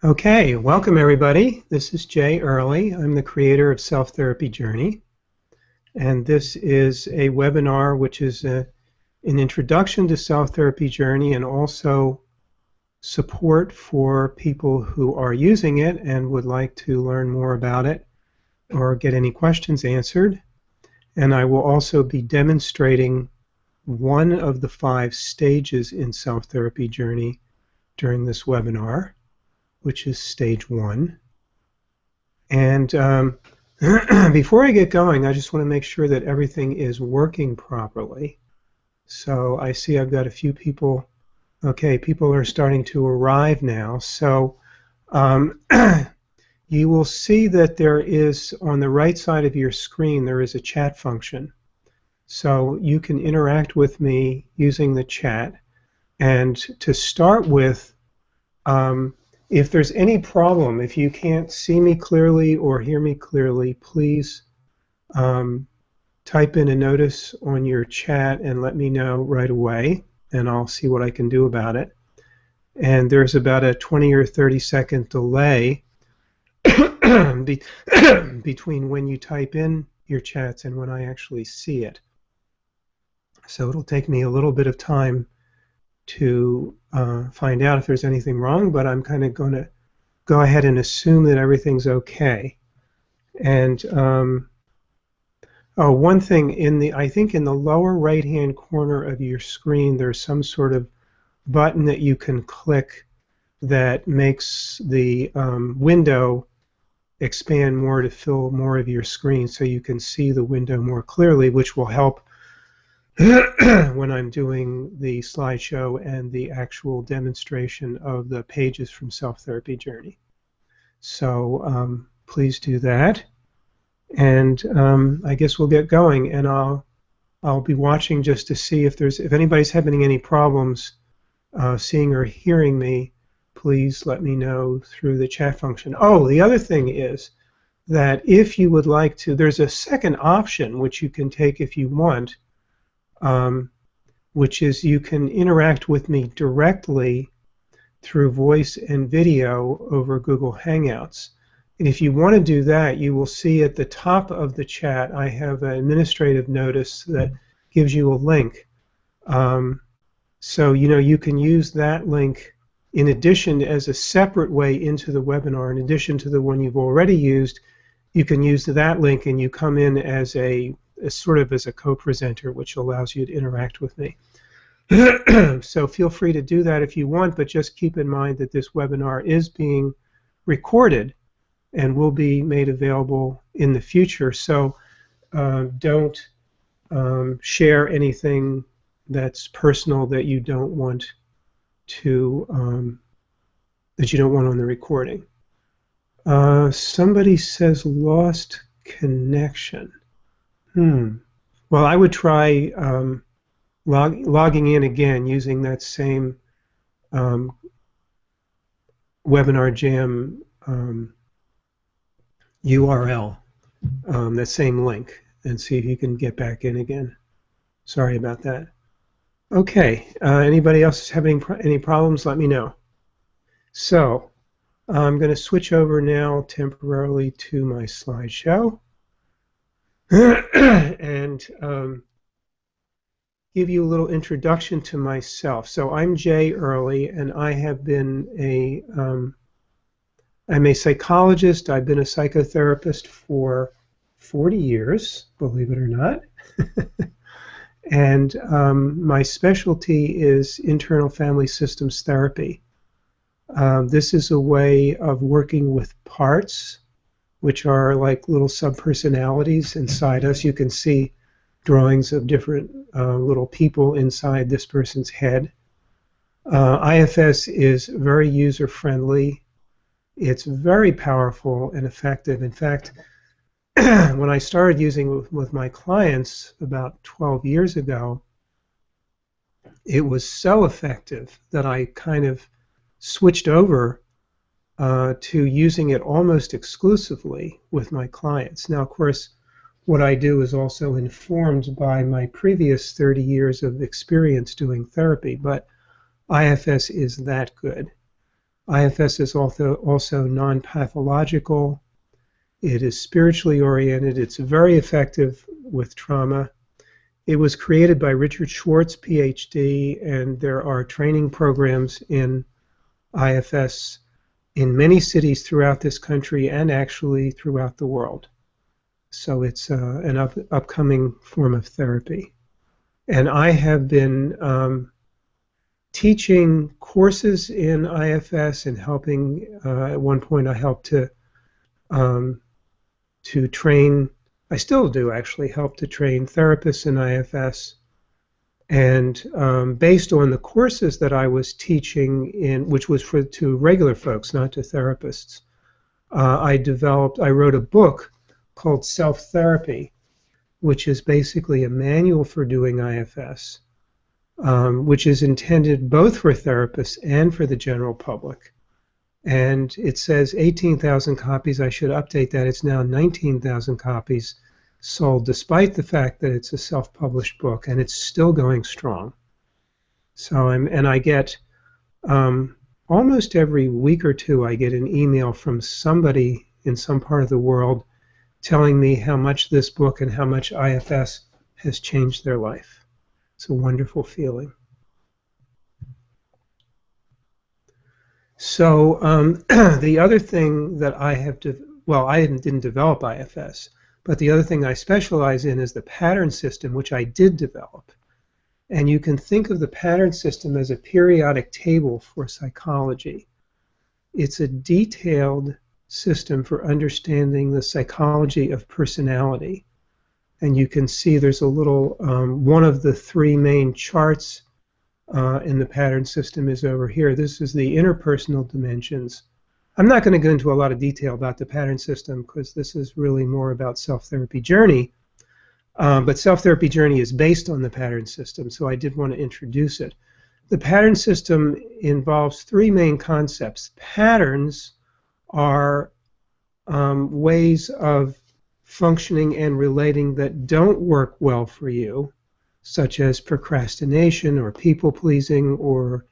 Okay, welcome everybody. This is Jay Early. I'm the creator of Self-Therapy Journey, and this is a webinar which is an introduction to Self-Therapy Journey and also support for people who are using it and would like to learn more about it or get any questions answered. And I will also be demonstrating one of the 5 stages in Self-Therapy Journey during this webinar, which is stage 1. And before I get going, I just want to make sure that everything is working properly. So I see I've got a few people. Okay, people are starting to arrive now. So you will see that there is, on the right side of your screen, there is a chat function. So you can interact with me using the chat. And to start with, if there's any problem, if you can't see me clearly or hear me clearly, please type in a notice on your chat and let me know right away, and I'll see what I can do about it. And there's about a 20 or 30-second delay between when you type in your chats and when I actually see it. So it'll take me a little bit of time to find out if there's anything wrong, but I'm kind of going to go ahead and assume that everything's okay. And one thing, I think in the lower right-hand corner of your screen, there's some sort of button that you can click that makes the window expand more to fill more of your screen so you can see the window more clearly, which will help when I'm doing the slideshow and the actual demonstration of the pages from Self-Therapy Journey. So please do that, and I guess we'll get going. And I'll be watching just to see if anybody's having any problems seeing or hearing me. Please let me know through the chat function. Oh, the other thing is that if you would like to, there's a second option which you can take if you want. Which is you can interact with me directly through voice and video over Google Hangouts. And if you want to do that, you will see at the top of the chat I have an administrative notice that gives you a link. So you can use that link in addition as a separate way into the webinar. In addition to the one you've already used, you can use that link and you come in as sort of as a co-presenter, which allows you to interact with me. So feel free to do that if you want, but just keep in mind that this webinar is being recorded and will be made available in the future. So don't share anything that's personal that you don't want to on the recording. Somebody says lost connection. Well, I would try logging in again using that same Webinar Jam URL, that same link, and see if you can get back in again. Sorry about that. Okay, anybody else having any problems, let me know. So I'm going to switch over now temporarily to my slideshow. And give you a little introduction to myself. So I'm Jay Early, and I have been I'm a psychologist. I've been a psychotherapist for 40 years, believe it or not. And my specialty is internal family systems therapy. This is a way of working with parts, which are like little subpersonalities inside us. You can see drawings of different little people inside this person's head. IFS is very user-friendly. It's very powerful and effective. In fact, when I started using it with my clients about 12 years ago, it was so effective that I kind of switched over to using it almost exclusively with my clients. Now, of course, what I do is also informed by my previous 30 years of experience doing therapy, but IFS is that good. IFS is also non-pathological. It is spiritually oriented. It's very effective with trauma. It was created by Richard Schwartz, PhD, and there are training programs in IFS in many cities throughout this country and actually throughout the world. So it's an upcoming form of therapy. And I have been teaching courses in IFS and helping, at one point I helped to train, I still do actually help to train therapists in IFS. And based on the courses that I was teaching in, which was to regular folks, not to therapists, I wrote a book called Self-Therapy, which is basically a manual for doing IFS, which is intended both for therapists and for the general public. And it says 18,000 copies. I should update that. It's now 19,000 copies sold, despite the fact that it's a self-published book, and it's still going strong. So I get almost every week or two, I get an email from somebody in some part of the world telling me how much this book and how much IFS has changed their life. It's a wonderful feeling. So the other thing that I have I didn't develop IFS, but the other thing I specialize in is the pattern system, which I did develop. And you can think of the pattern system as a periodic table for psychology. It's a detailed system for understanding the psychology of personality. And you can see there's a little, one of the three main charts in the pattern system is over here. This is the interpersonal dimensions. I'm not going to go into a lot of detail about the pattern system because this is really more about self-therapy journey. But self-therapy journey is based on the pattern system, so I did want to introduce it. The pattern system involves three main concepts. Patterns are ways of functioning and relating that don't work well for you, such as procrastination or people-pleasing or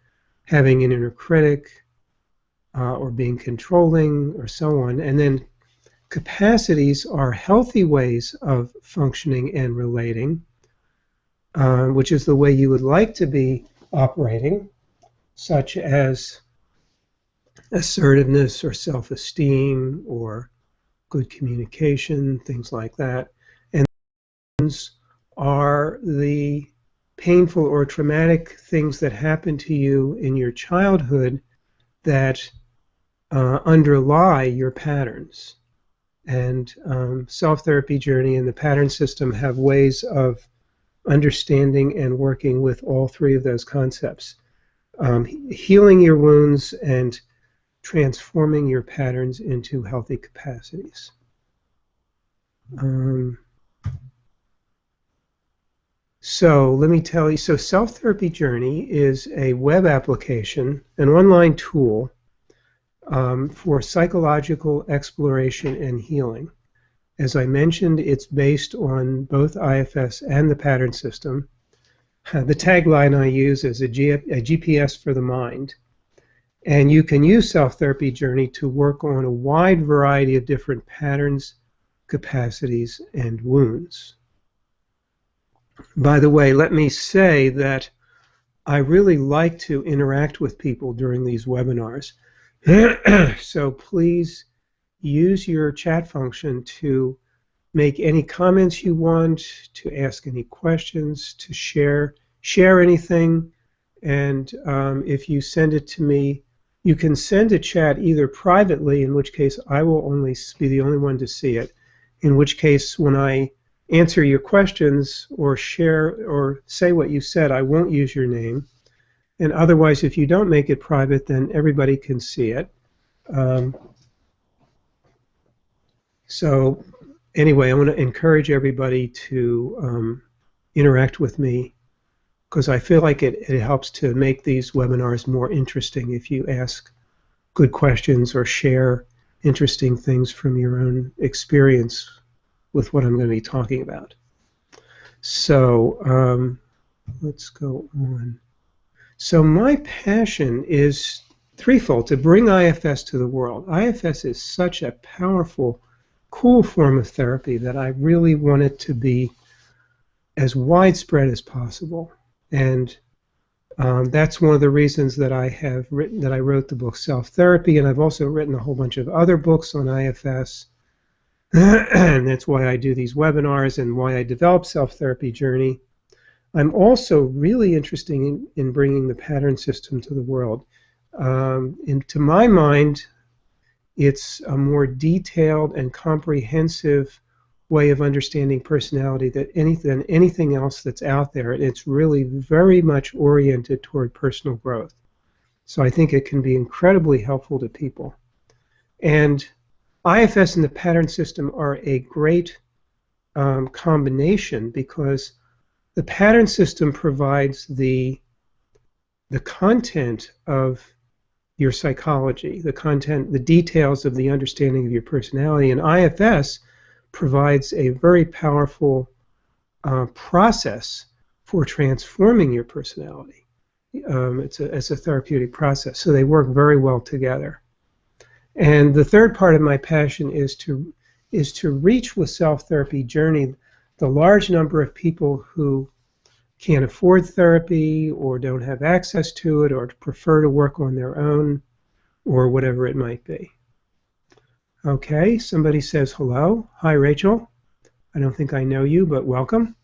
having an inner critic or being controlling or so on. And then capacities are healthy ways of functioning and relating, which is the way you would like to be operating, such as assertiveness or self-esteem or good communication, things like that. And are the painful or traumatic things that happen to you in your childhood that underlie your patterns. And self-therapy journey and the pattern system have ways of understanding and working with all three of those concepts. Healing your wounds and transforming your patterns into healthy capacities. So let me tell you, so Self-Therapy Journey is a web application, an online tool for psychological exploration and healing. As I mentioned, it's based on both IFS and the pattern system. The tagline I use is a GPS for the mind. And you can use Self-Therapy Journey to work on a wide variety of different patterns, capacities, and wounds. By the way, let me say that I really like to interact with people during these webinars. So please use your chat function to make any comments you want, to ask any questions, to share anything. And if you send it to me, you can send a chat either privately, in which case I will only be the only one to see it, in which case when I answer your questions or share or say what you said, I won't use your name. And otherwise, if you don't make it private, then everybody can see it. So anyway, I want to encourage everybody to interact with me because I feel like it helps to make these webinars more interesting if you ask good questions or share interesting things from your own experience with what I'm going to be talking about. So let's go on. So my passion is threefold: to bring IFS to the world. IFS is such a powerful, cool form of therapy that I really want it to be as widespread as possible. And that's one of the reasons that I wrote the book Self-Therapy, and I've also written a whole bunch of other books on IFS. And that's why I do these webinars and why I developed Self-Therapy Journey. I'm also really interested in bringing the pattern system to the world. And to my mind, it's a more detailed and comprehensive way of understanding personality than anything else that's out there. It's really very much oriented toward personal growth. So I think it can be incredibly helpful to people. And IFS and the pattern system are a great combination, because the pattern system provides the content of your psychology, the details of the understanding of your personality, and IFS provides a very powerful process for transforming your personality. It's a therapeutic process, so they work very well together. And the third part of my passion is to reach with Self-Therapy Journey the large number of people who can't afford therapy or don't have access to it or prefer to work on their own or whatever it might be. Okay, somebody says hello. Hi, Rachel. I don't think I know you, but welcome.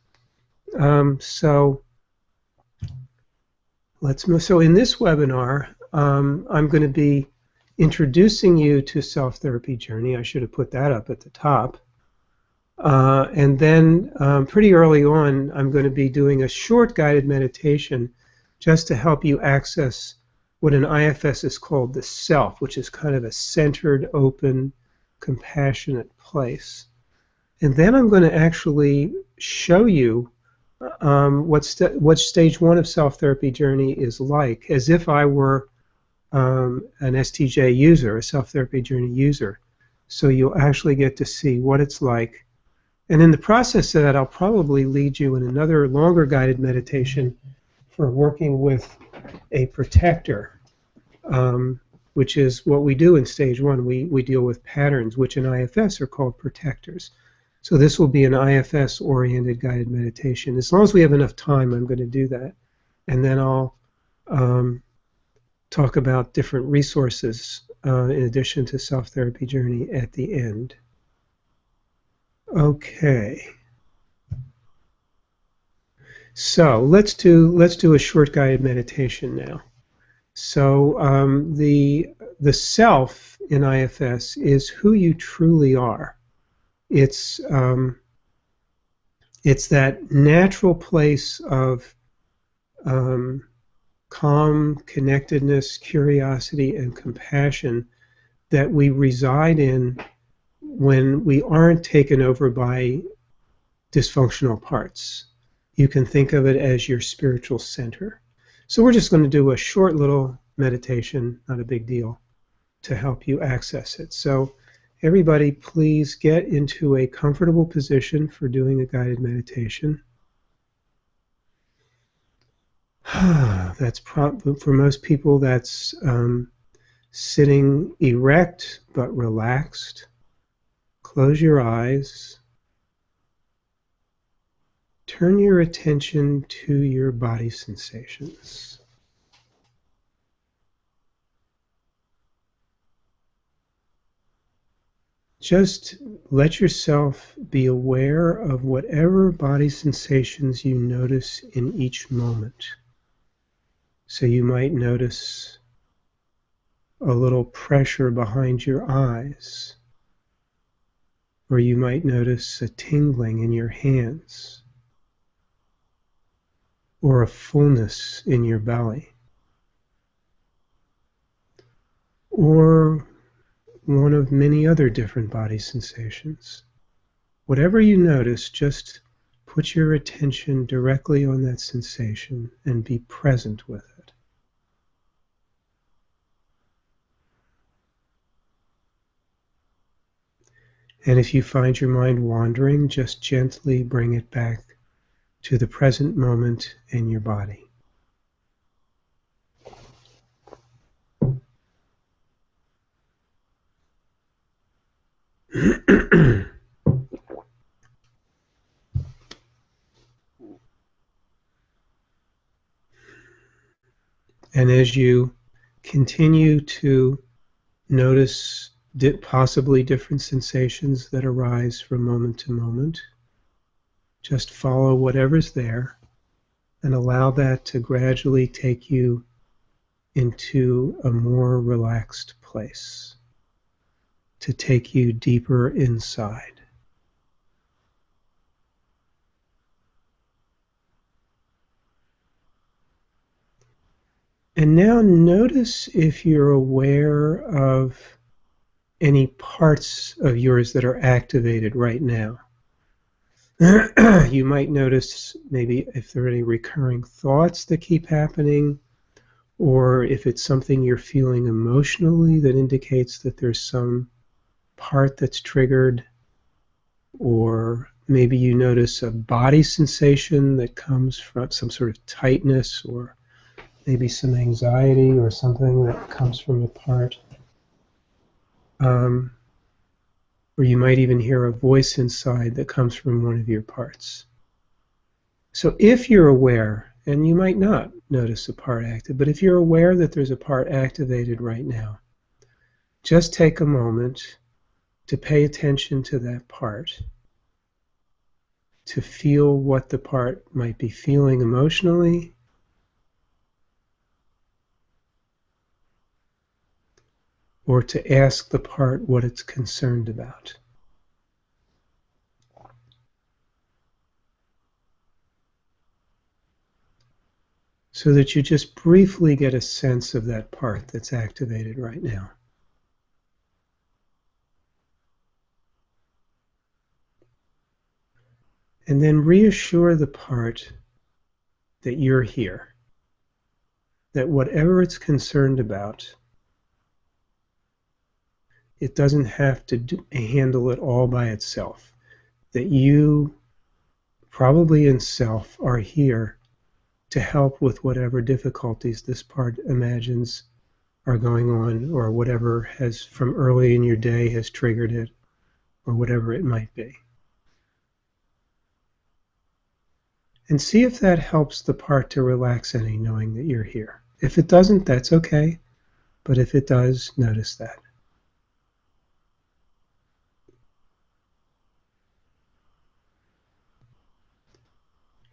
So let's move. So in this webinar, I'm going to be introducing you to Self-Therapy Journey. I should have put that up at the top. And then pretty early on, I'm going to be doing a short guided meditation just to help you access what in IFS is called the self, which is kind of a centered, open, compassionate place. And then I'm going to actually show you what stage 1 of Self-Therapy Journey is like, as if I were an STJ user, a Self-Therapy Journey user. So you'll actually get to see what it's like. And in the process of that, I'll probably lead you in another longer guided meditation for working with a protector, which is what we do in stage 1. We deal with patterns, which in IFS are called protectors. So this will be an IFS-oriented guided meditation. As long as we have enough time, I'm going to do that. And then I'll talk about different resources in addition to Self-Therapy Journey at the end. Okay. So let's do a short guided meditation now. So the self in IFS is who you truly are. It's that natural place of calm, connectedness, curiosity, and compassion that we reside in when we aren't taken over by dysfunctional parts. You can think of it as your spiritual center. So we're just going to do a short little meditation, not a big deal, to help you access it. So everybody, please get into a comfortable position for doing a guided meditation. That's for most people, that's sitting erect but relaxed. Close your eyes. Turn your attention to your body sensations. Just let yourself be aware of whatever body sensations you notice in each moment. So you might notice a little pressure behind your eyes, or you might notice a tingling in your hands, or a fullness in your belly, or one of many other different body sensations. Whatever you notice, just put your attention directly on that sensation and be present with it. And if you find your mind wandering, just gently bring it back to the present moment in your body. And as you continue to notice possibly different sensations that arise from moment to moment, just follow whatever's there and allow that to gradually take you into a more relaxed place, to take you deeper inside. And now notice if you're aware of any parts of yours that are activated right now. You might notice maybe if there are any recurring thoughts that keep happening, or if it's something you're feeling emotionally that indicates that there's some part that's triggered, or maybe you notice a body sensation that comes from some sort of tightness, or maybe some anxiety or something that comes from a part. Or you might even hear a voice inside that comes from one of your parts. So if you're aware, and you might not notice a part active, but if you're aware that there's a part activated right now, just take a moment to pay attention to that part, to feel what the part might be feeling emotionally, or to ask the part what it's concerned about. So that you just briefly get a sense of that part that's activated right now. And then reassure the part that you're here, that whatever it's concerned about, it doesn't have to handle it all by itself, that you, probably in self, are here to help with whatever difficulties this part imagines are going on, or whatever has from early in your day has triggered it, or whatever it might be. And see if that helps the part to relax any, knowing that you're here. If it doesn't, that's okay, but if it does, notice that.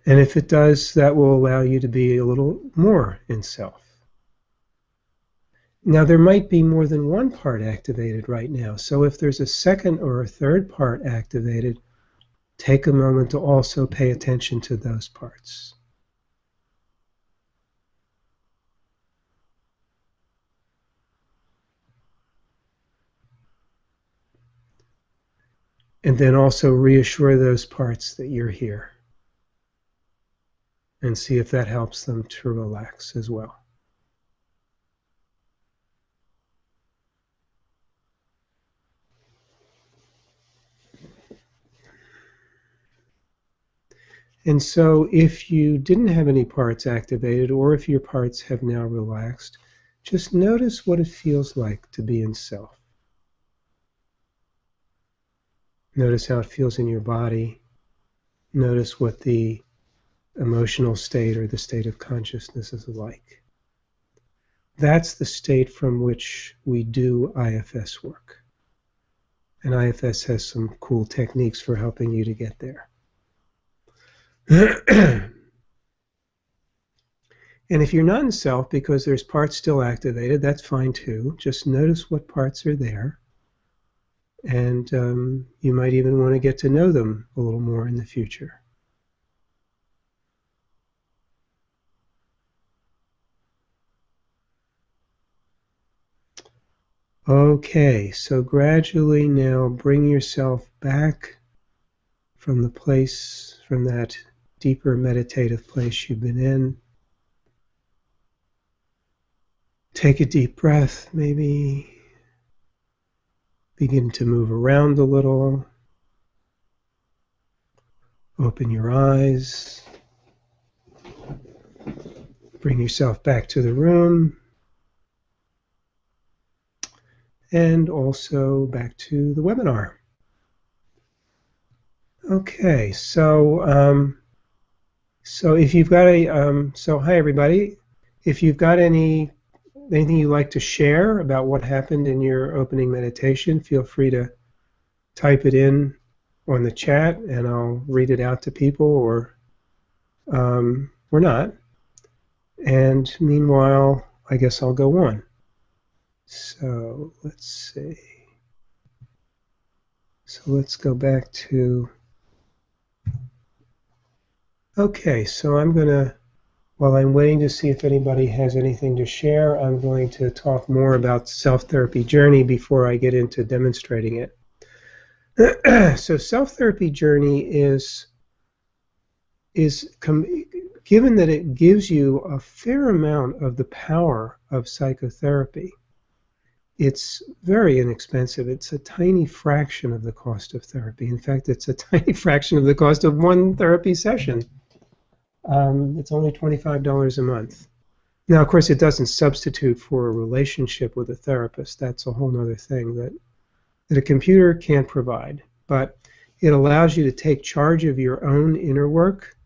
And if it does, that will allow you to be a little more in self. Now, there might be more than one part activated right now, so if there's a second or a third part activated, take a moment to also pay attention to those parts. And then also reassure those parts that you're here, and see if that helps them to relax as well. And so if you didn't have any parts activated, or if your parts have now relaxed, just notice what it feels like to be in self. Notice how it feels in your body. Notice what the emotional state or the state of consciousness is like. That's the state from which we do IFS work. And IFS has some cool techniques for helping you to get there. And if you're not in self because there's parts still activated, that's fine too. Just notice what parts are there. And you might even want to get to know them a little more in the future. Okay, so gradually now bring yourself back from the place, from that deeper meditative place you've been in. Take a deep breath, maybe. Begin to move around a little. Open your eyes. Bring yourself back to the room. And also back to the webinar. Okay, so if you've got so hi everybody. If you've got anything you'd like to share about what happened in your opening meditation, feel free to type it in on the chat, and I'll read it out to people, or not. And meanwhile, I guess I'll go on. So let's see. So let's go back to. Okay, so while I'm waiting to see if anybody has anything to share, I'm going to talk more about self-therapy journey before I get into demonstrating it. So self-therapy journey is given that it gives you a fair amount of the power of psychotherapy, it's very inexpensive. It's a tiny fraction of the cost of therapy. In fact, it's a tiny fraction of the cost of one therapy session. It's only $25 a month. Now, of course, it doesn't substitute for a relationship with a therapist. That's a whole other thing that a computer can't provide. But it allows you to take charge of your own inner work.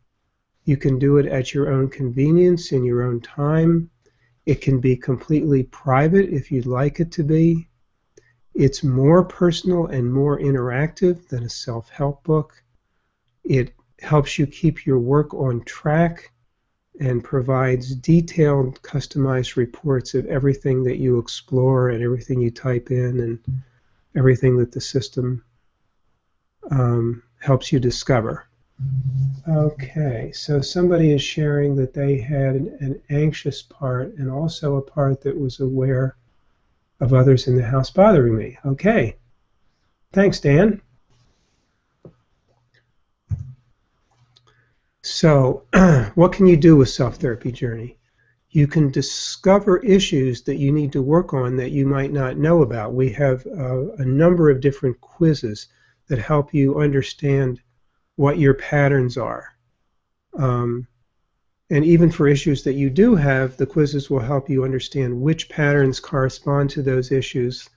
You can do it at your own convenience, in your own time. It can be completely private if you'd like it to be. It's more personal and more interactive than a self-help book. It helps you keep your work on track and provides detailed, customized reports of everything that you explore and everything you type in and everything that the system helps you discover. Okay, so somebody is sharing that they had an anxious part and also a part that was aware of others in the house bothering me. Okay, thanks, Dan. So what can you do with self-therapy journey? You can discover issues that you need to work on that you might not know about. We have a number of different quizzes that help you understand what your patterns are. And even for issues that you do have, the quizzes will help you understand which patterns correspond to those issues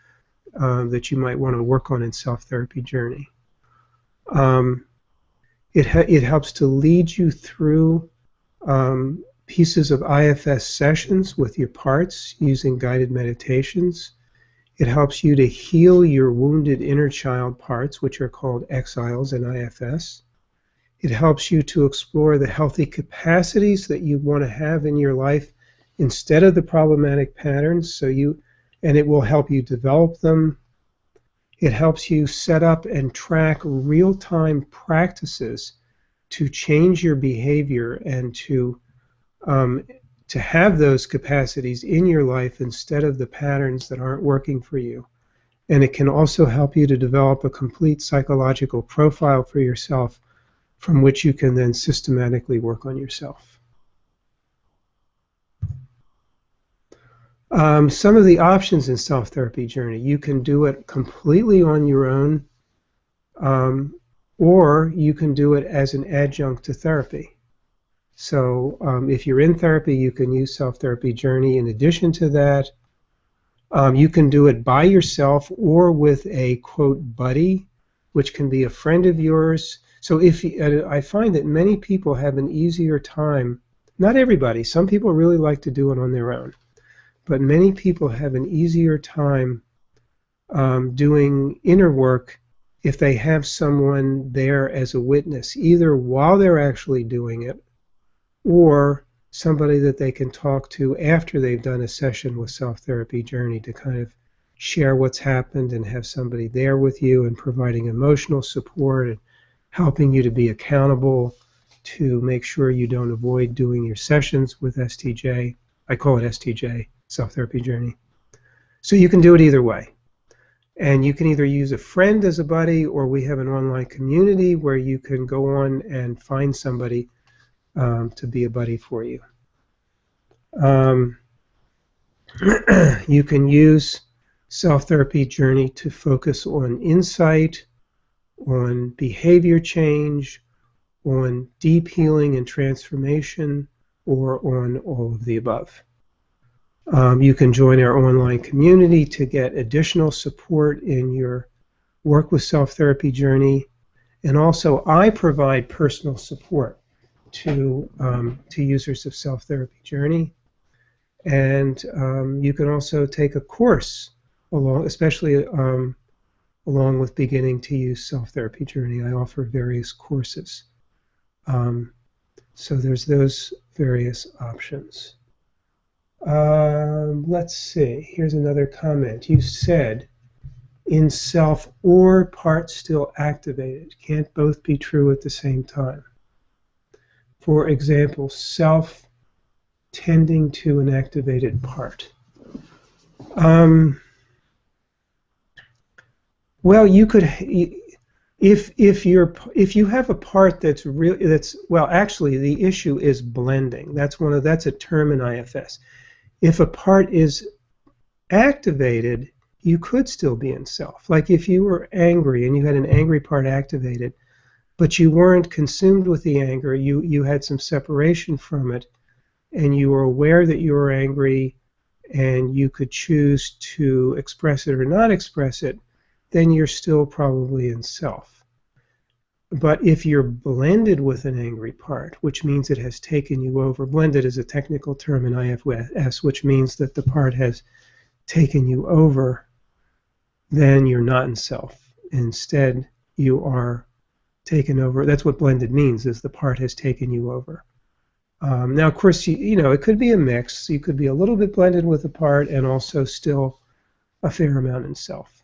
that you might want to work on in self-therapy journey. It helps to lead you through pieces of IFS sessions with your parts using guided meditations. It helps you to heal your wounded inner child parts, which are called exiles in IFS. It helps you to explore the healthy capacities that you want to have in your life instead of the problematic patterns, and it will help you develop them. It helps you set up and track real-time practices to change your behavior and to have those capacities in your life instead of the patterns that aren't working for you. And it can also help you to develop a complete psychological profile for yourself from which you can then systematically work on yourself. Some of the options in self-therapy journey, you can do it completely on your own, or you can do it as an adjunct to therapy. So if you're in therapy, you can use self-therapy journey in addition to that. You can do it by yourself or with a, quote, buddy, which can be a friend of yours. So I find that many people have an easier time, not everybody, some people really like to do it on their own, but many people have an easier time doing inner work if they have someone there as a witness, either while they're actually doing it or somebody that they can talk to after they've done a session with self-therapy journey to kind of share what's happened and have somebody there with you and providing emotional support and helping you to be accountable to make sure you don't avoid doing your sessions with STJ. I call it STJ, self-therapy journey. So you can do it either way. And you can either use a friend as a buddy, or we have an online community where you can go on and find somebody to be a buddy for you. You can use self-therapy journey to focus on insight, on behavior change, on deep healing and transformation, or on all of the above. You can join our online community to get additional support in your work with self-therapy journey, And also, I provide personal support to users of Self Therapy Journey. And you can also take a course along, especially along with beginning to use Self Therapy Journey. I offer various courses. So there's those various options. Let's see. Here's another comment. You said in self or part still activated. Can't both be true at the same time. For example, self tending to an activated part. Well, you could, if you have a part that's well, actually the issue is blending. That's a term in IFS. If a part is activated, you could still be in self. Like if you were angry and you had an angry part activated, but you weren't consumed with the anger, you had some separation from it, and you were aware that you were angry, and you could choose to express it or not express it, then you're still probably in self. But if you're blended with an angry part, which means it has taken you over, blended is a technical term in IFS, which means that the part has taken you over, then you're not in self. Instead, you are taken over. That's what blended means, is the part has taken you over. Now, of course, it could be a mix. You could be a little bit blended with the part and also still a fair amount in self.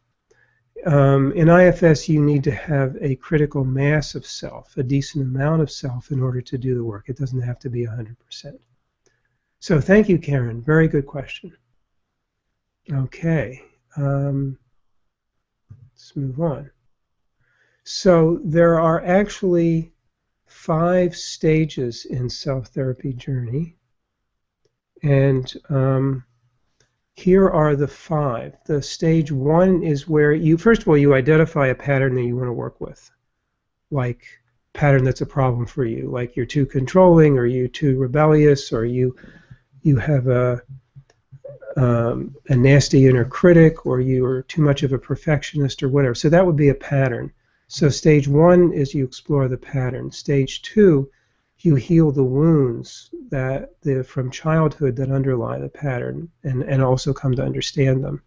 In IFS, you need to have a critical mass of self, a decent amount of self, in order to do the work. It doesn't have to be 100%. So thank you, Karen. Very good question. Okay. Let's move on. So there are actually 5 stages in self-therapy journey, and here are the 5. The stage 1 is where first of all, you identify a pattern that you want to work with, like a pattern that's a problem for you, like you're too controlling, or you're too rebellious, or you have a nasty inner critic, or you are too much of a perfectionist, or whatever. So that would be a pattern. So stage 1 is you explore the pattern. Stage 2, you heal the wounds from childhood that underlie the pattern, and also come to understand them.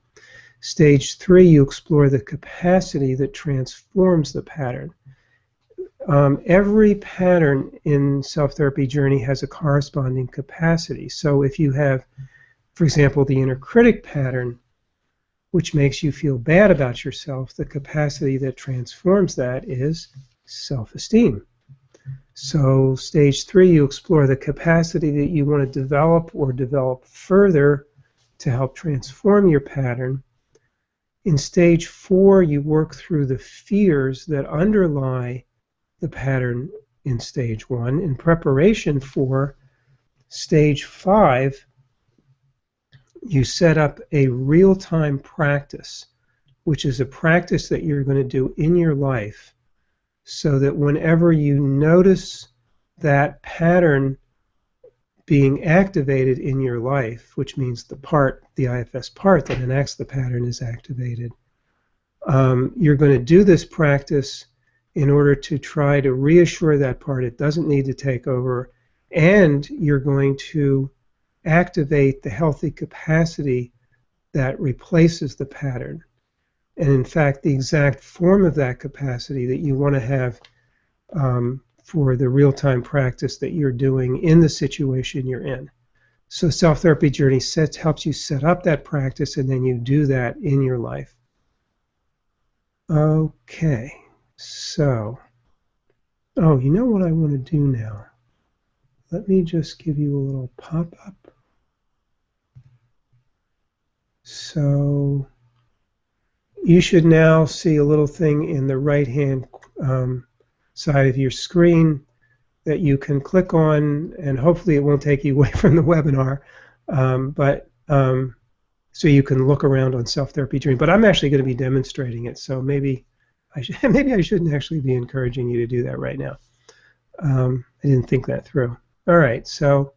Stage 3, you explore the capacity that transforms the pattern. Every pattern in self-therapy journey has a corresponding capacity. So if you have, for example, the inner critic pattern, which makes you feel bad about yourself, the capacity that transforms that is self-esteem. So stage 3, you explore the capacity that you want to develop or develop further to help transform your pattern. In stage 4, you work through the fears that underlie the pattern in stage 1 in preparation for stage 5. You set up a real-time practice, which is a practice that you're going to do in your life, so that whenever you notice that pattern being activated in your life, which means the IFS part that enacts the pattern is activated, you're going to do this practice in order to try to reassure that part it doesn't need to take over, and you're going to activate the healthy capacity that replaces the pattern. And in fact, the exact form of that capacity that you want to have for the real-time practice that you're doing in the situation you're in. So self-therapy journey helps you set up that practice, and then you do that in your life. Okay, so, you know what I want to do now? Let me just give you a little pop-up. So you should now see a little thing in the right-hand side of your screen that you can click on, and hopefully it won't take you away from the webinar, so you can look around on self-therapy journey. But I'm actually going to be demonstrating it, so maybe I shouldn't actually be encouraging you to do that right now. I didn't think that through. All right, so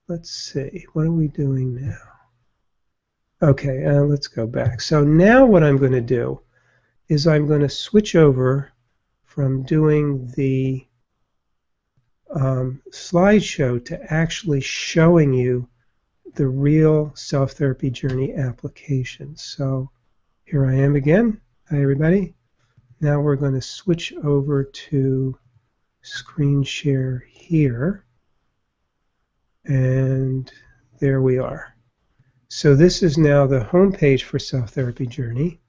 let's see. What are we doing now? Okay, let's go back. So now what I'm going to do is I'm going to switch over from doing the slideshow to actually showing you the real self-therapy journey application. So here I am again. Hi, everybody. Now we're going to switch over to screen share here. And there we are. So this is now the home page for Self-Therapy Journey.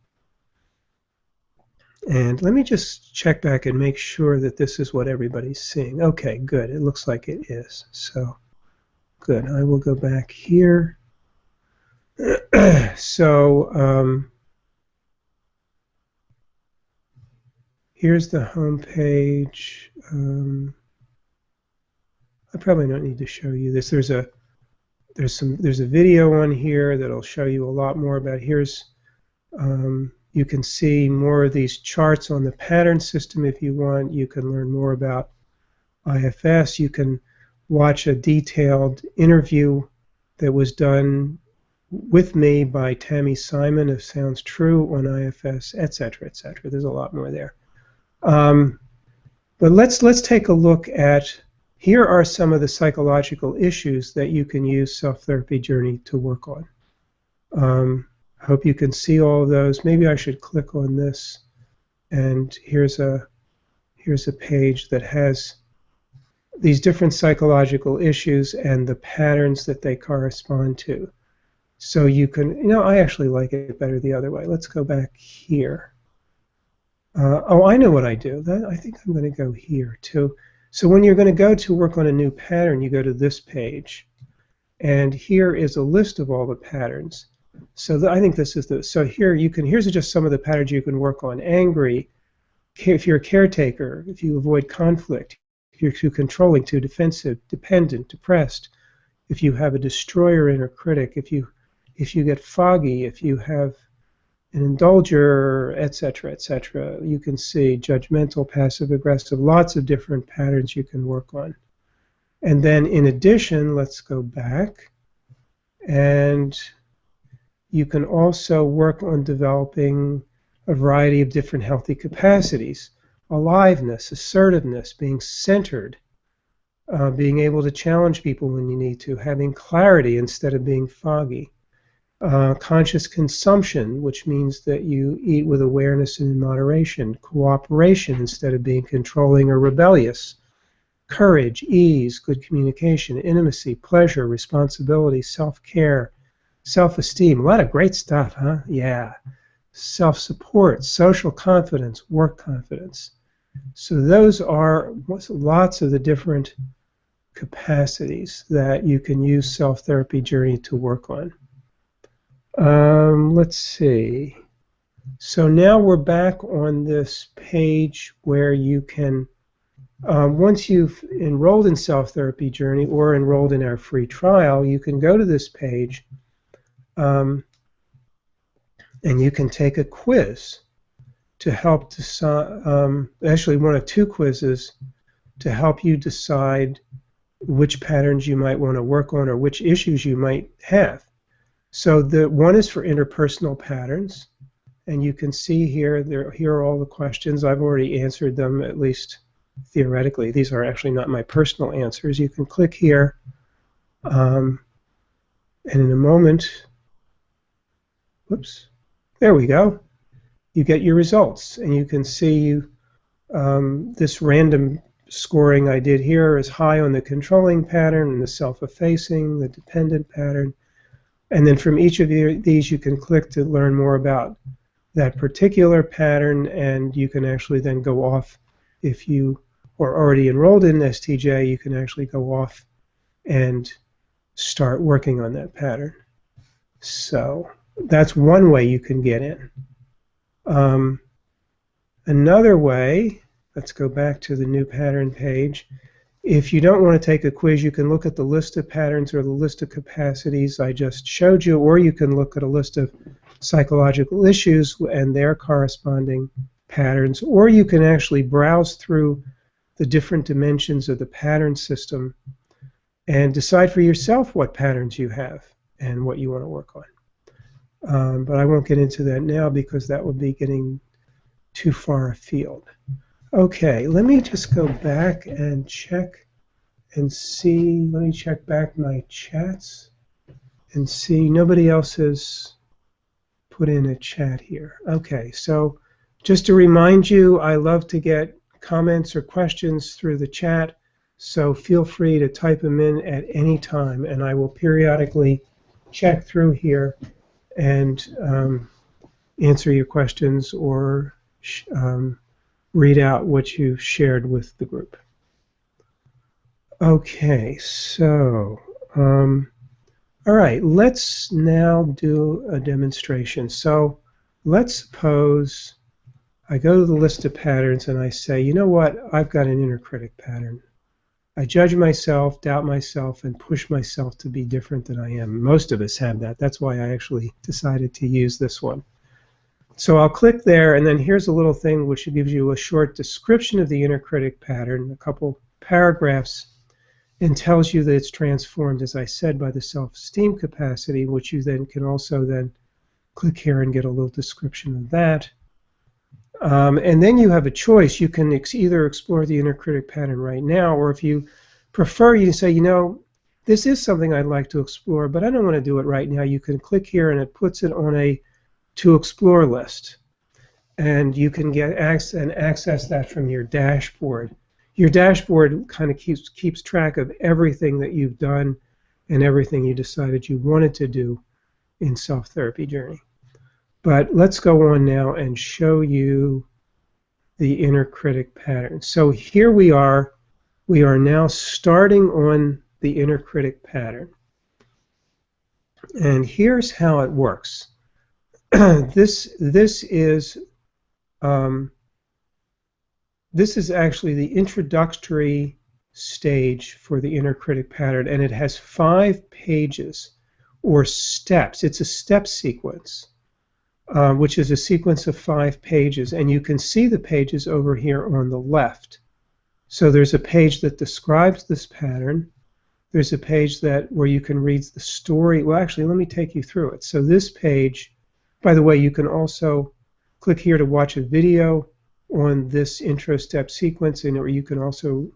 And let me just check back and make sure that this is what everybody's seeing. Okay, good. It looks like it is. So good. I will go back here. So here's the home page. I probably don't need to show you this. There's a video on here that'll show you a lot more about. Here's you can see more of these charts on the pattern system if you want. You can learn more about IFS. You can watch a detailed interview that was done with me by Tammy Simon of Sounds True on IFS, etc., etc. There's a lot more there. But let's take a look at, here are some of the psychological issues that you can use Self-Therapy Journey to work on. I hope you can see all of those. Maybe I should click on this, and here's a page that has these different psychological issues and the patterns that they correspond to. So you can, I actually like it better the other way. Let's go back here. Oh, I know what I do. I think I'm going to go here too. So when you're going to go to work on a new pattern, you go to this page, and here is a list of all the patterns. So I think this is so here here's just some of the patterns you can work on. Angry, if you're a caretaker, if you avoid conflict, if you're too controlling, too defensive, dependent, depressed, if you have a destroyer inner critic, if you get foggy, if you have an indulger, etc., etc. You can see judgmental, passive aggressive, lots of different patterns you can work on. And then in addition, let's go back, and you can also work on developing a variety of different healthy capacities. Aliveness, assertiveness, being centered, being able to challenge people when you need to, having clarity instead of being foggy. Conscious consumption, which means that you eat with awareness and in moderation. Cooperation instead of being controlling or rebellious. Courage, ease, good communication, intimacy, pleasure, responsibility, self-care, self-esteem. A lot of great stuff, huh? Yeah. Self-support, social confidence, work confidence. So those are lots of the different capacities that you can use Self-Therapy Journey to work on. Let's see. So now we're back on this page where you can, once you've enrolled in Self-Therapy Journey or enrolled in our free trial, you can go to this page and you can take a quiz to help decide, actually one of two quizzes to help you decide which patterns you might want to work on or which issues you might have. So the one is for interpersonal patterns, and you can see here are all the questions. I've already answered them, at least theoretically. These are actually not my personal answers. You can click here, and in a moment, whoops, there we go. You get your results, and you can see this random scoring I did here is high on the controlling pattern and the self-effacing, the dependent pattern. And then from each of these you can click to learn more about that particular pattern, and you can actually then go off. If you are already enrolled in STJ, you can actually go off and start working on that pattern. So that's one way you can get in. Another way, let's go back to the new pattern page. If you don't want to take a quiz, you can look at the list of patterns or the list of capacities I just showed you, or you can look at a list of psychological issues and their corresponding patterns, or you can actually browse through the different dimensions of the pattern system and decide for yourself what patterns you have and what you want to work on. But I won't get into that now because that would be getting too far afield. Okay, let me just go back and check and see. Let me check back my chats and see. Nobody else has put in a chat here. Okay, so just to remind you, I love to get comments or questions through the chat, so feel free to type them in at any time, and I will periodically check through here and answer your questions or read out what you shared with the group. Okay, so all right, let's now do a demonstration. So let's suppose I go to the list of patterns and I say, you know what, I've got an inner critic pattern. I judge myself, doubt myself, and push myself to be different than I am. Most of us have that. That's why I actually decided to use this one. So I'll click there, and then here's a little thing which gives you a short description of the inner critic pattern, a couple paragraphs, and tells you that it's transformed, as I said, by the self-esteem capacity, which you then can also then click here and get a little description of that. And then you have a choice. You can either explore the inner critic pattern right now, or if you prefer, you can say, you know, this is something I'd like to explore, but I don't want to do it right now. You can click here and it puts it on a to explore list. And you can get access that from your dashboard. Your dashboard kind of keeps track of everything that you've done and everything you decided you wanted to do in self-therapy journey. But let's go on now and show you the inner critic pattern. So here we are now starting on the inner critic pattern. And here's how it works. This is actually the introductory stage for the inner critic pattern, and it has 5 pages or steps. It's a step sequence, which is a sequence of 5 pages, and you can see the pages over here on the left. So there's a page that describes this pattern. There's a page where you can read the story. Well, actually, let me take you through it. So this page, by the way, you can also click here to watch a video on this intro step sequence, or you can also,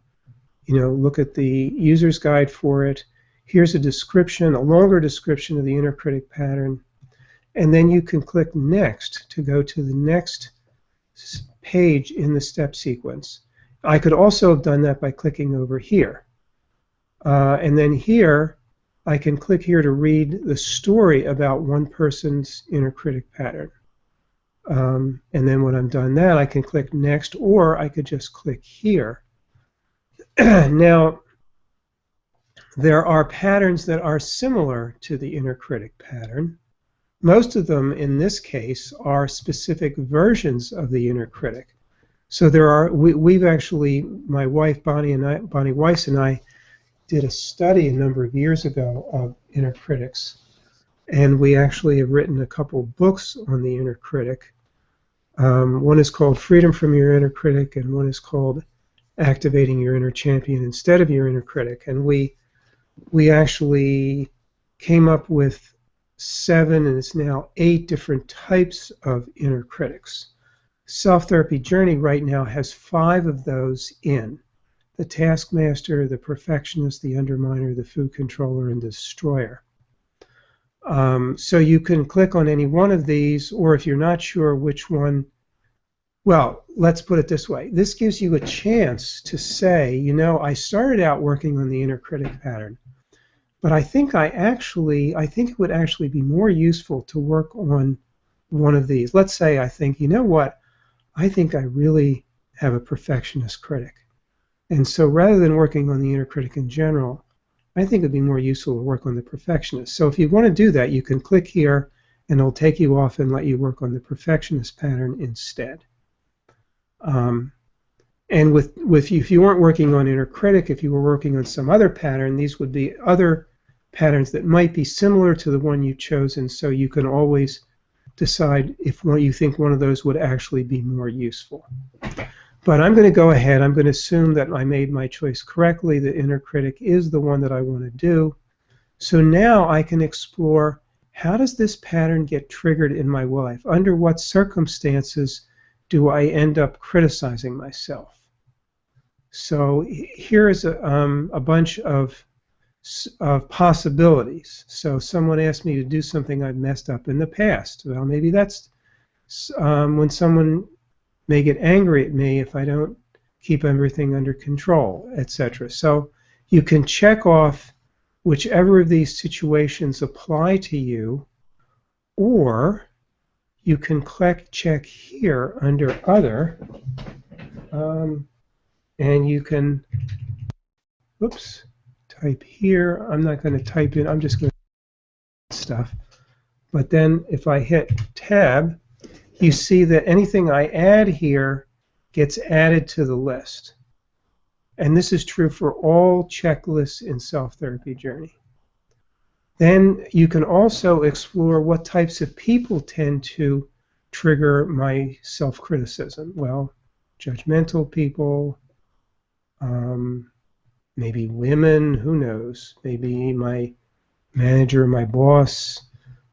look at the user's guide for it. Here's a description, a longer description of the inner critic pattern, and then you can click next to go to the next page in the step sequence. I could also have done that by clicking over here. And then here, I can click here to read the story about one person's inner critic pattern. And then when I'm done that, I can click next, or I could just click here. Now, there are patterns that are similar to the inner critic pattern. Most of them, in this case, are specific versions of the inner critic. So we've actually, my wife Bonnie Weiss and I did a study a number of years ago of inner critics, and we actually have written a couple books on the inner critic. One is called Freedom from Your Inner Critic, and one is called Activating Your Inner Champion Instead of Your Inner Critic. And we actually came up with 7, and it's now 8 different types of inner critics. Self-therapy journey right now has 5 of those in: the taskmaster, the perfectionist, the underminer, the food controller, and the destroyer. So you can click on any one of these, or if you're not sure which one, well, let's put it this way. This gives you a chance to say, I started out working on the inner critic pattern, but I think it would actually be more useful to work on one of these. Let's say I think, I think I really have a perfectionist critic. And so rather than working on the inner critic in general, I think it'd be more useful to work on the perfectionist. So if you want to do that, you can click here, and it'll take you off and let you work on the perfectionist pattern instead. And if you weren't working on inner critic, if you were working on some other pattern, these would be other patterns that might be similar to the one you've chosen, so you can always decide if you think one of those would actually be more useful. But I'm going to go ahead. I'm going to assume that I made my choice correctly. The inner critic is the one that I want to do. So now I can explore, how does this pattern get triggered in my life? Under what circumstances do I end up criticizing myself? So here is a bunch of possibilities. So someone asked me to do something I've messed up in the past. Well, maybe that's when someone may get angry at me if I don't keep everything under control, etc. So you can check off whichever of these situations apply to you, or you can check here under Other, and you can, oops, type here. I'm not going to type in, I'm just going to stuff. But then if I hit Tab, you see that anything I add here gets added to the list. And this is true for all checklists in Self-Therapy Journey. Then you can also explore what types of people tend to trigger my self-criticism. Well, judgmental people, maybe women, who knows, maybe my manager, my boss,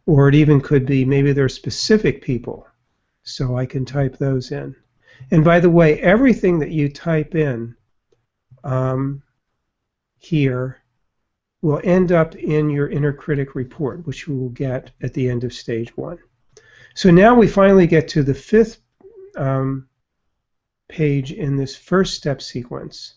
or it even could be maybe there are specific people, so I can type those in. And by the way, everything that you type in here will end up in your inner critic report, which you will get at the end of stage 1. So now we finally get to the 5th page in this first step sequence.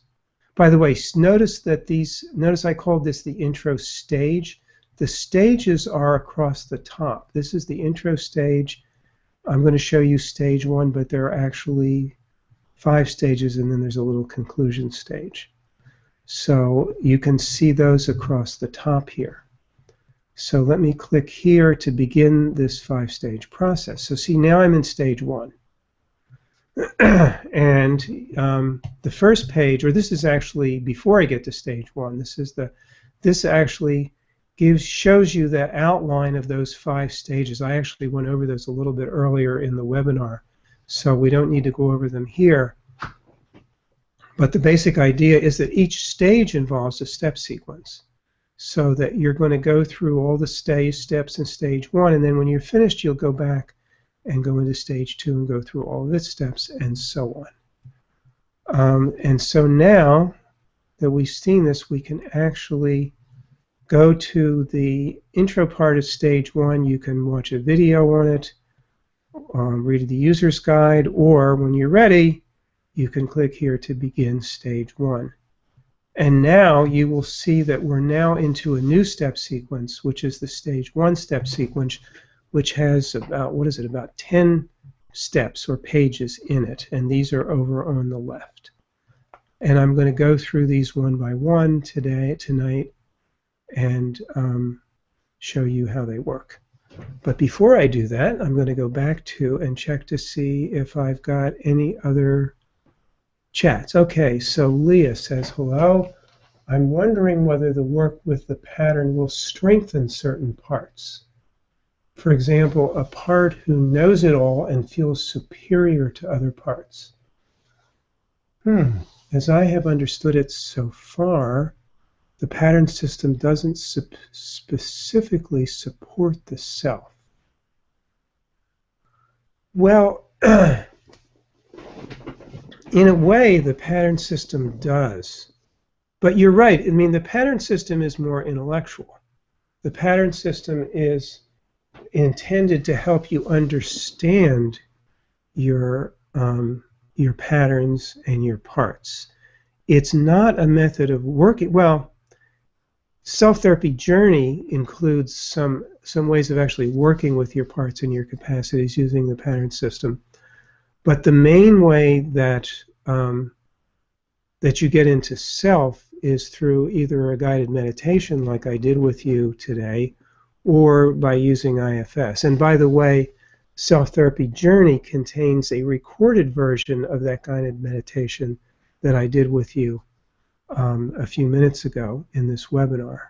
By the way, notice I called this the intro stage. The stages are across the top. This is the intro stage. I'm going to show you stage 1, but there are actually 5 stages, and then there's a little conclusion stage. So you can see those across the top here. So let me click here to begin this 5-stage process. So see, now I'm in stage 1. And the first page, or this is actually before I get to stage 1, this actually shows you the outline of those 5 stages. I actually went over those a little bit earlier in the webinar, so we don't need to go over them here. But the basic idea is that each stage involves a step sequence, so that you're going to go through all the steps in stage 1, and then when you're finished, you'll go back and go into stage 2 and go through all of its steps, and so on. And so now that we've seen this, we can actually go to the intro part of stage 1. You can watch a video on it, read the user's guide, or when you're ready, you can click here to begin stage 1. And now you will see that we're now into a new step sequence, which is the stage 1 step sequence, which has about, about 10 steps or pages in it, and these are over on the left. And I'm going to go through these one by one tonight, and show you how they work. But before I do that, I'm going to go back to and check to see if I've got any other chats. Okay, so Leah says, hello. I'm wondering whether the work with the pattern will strengthen certain parts. For example, a part who knows it all and feels superior to other parts. As I have understood it so far, the pattern system doesn't specifically support the self. Well, in a way, the pattern system does. But you're right. I mean, the pattern system is more intellectual. The pattern system is intended to help you understand your patterns and your parts. It's not a method of working. Well, Self-Therapy Journey includes some ways of actually working with your parts and your capacities using the pattern system. But the main way that that you get into self is through either a guided meditation like I did with you today, or by using IFS. And by the way, Self-Therapy Journey contains a recorded version of that guided meditation that I did with you a few minutes ago in this webinar.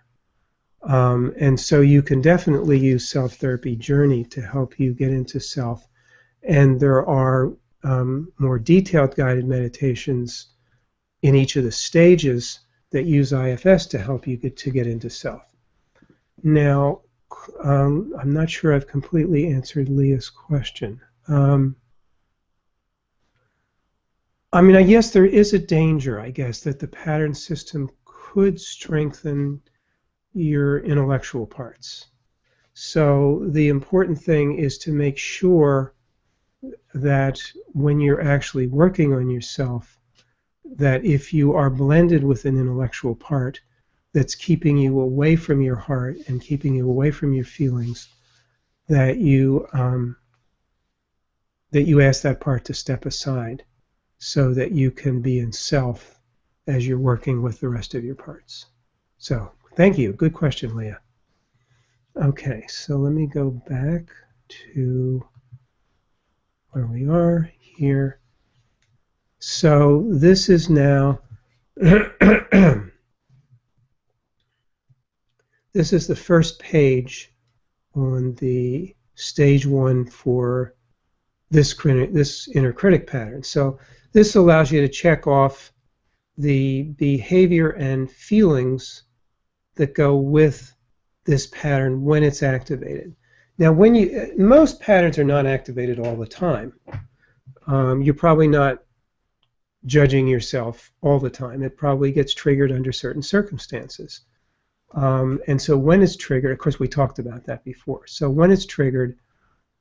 And so you can definitely use Self-Therapy Journey to help you get into self. And there are more detailed guided meditations in each of the stages that use IFS to help you get into self. Now, I'm not sure I've completely answered Leah's question. I mean, I guess there is a danger, I guess, that the pattern system could strengthen your intellectual parts. So the important thing is to make sure that when you're actually working on yourself, that if you are blended with an intellectual part that's keeping you away from your heart and keeping you away from your feelings, that you ask that part to step aside so that you can be in self as you're working with the rest of your parts. So thank you. Good question, Leah. Okay, so let me go back to where we are here. So this is now this is the first page on the stage 1 for this inner critic pattern. So this allows you to check off the behavior and feelings that go with this pattern when it's activated. Now, most patterns are not activated all the time. You're probably not judging yourself all the time. It probably gets triggered under certain circumstances. And so when it's triggered, of course, we talked about that before. So when it's triggered,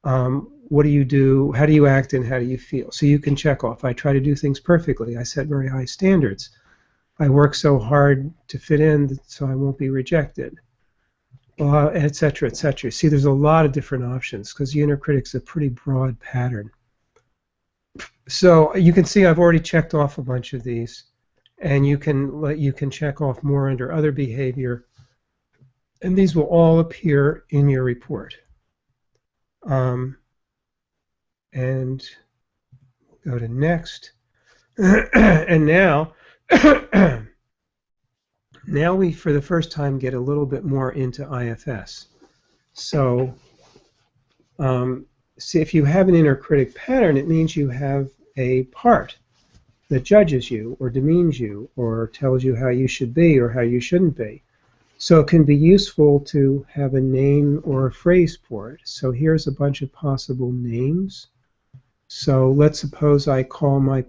what do you do? How do you act and how do you feel? So you can check off. I try to do things perfectly. I set very high standards. I work so hard to fit in so I won't be rejected, et cetera, et cetera. See, there's a lot of different options because the inner critic's a pretty broad pattern. So you can see I've already checked off a bunch of these, and you can check off more under other behavior, and these will all appear in your report. And go to next. And now, now we, for the first time, get a little bit more into IFS. So, see, if you have an inner critic pattern, it means you have a part that judges you or demeans you or tells you how you should be or how you shouldn't be. So it can be useful to have a name or a phrase for it. So here's a bunch of possible names. So let's suppose I call my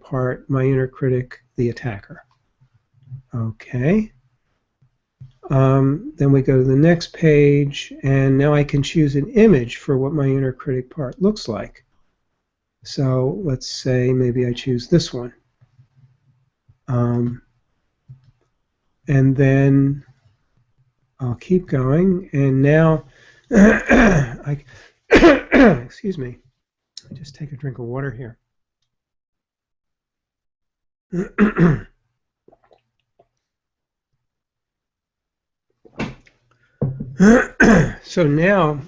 inner critic, the attacker. Okay. Then we go to the next page, and now I can choose an image for what my inner critic part looks like. So let's say maybe I choose this one. And then I'll keep going, and now excuse me, just take a drink of water here. So now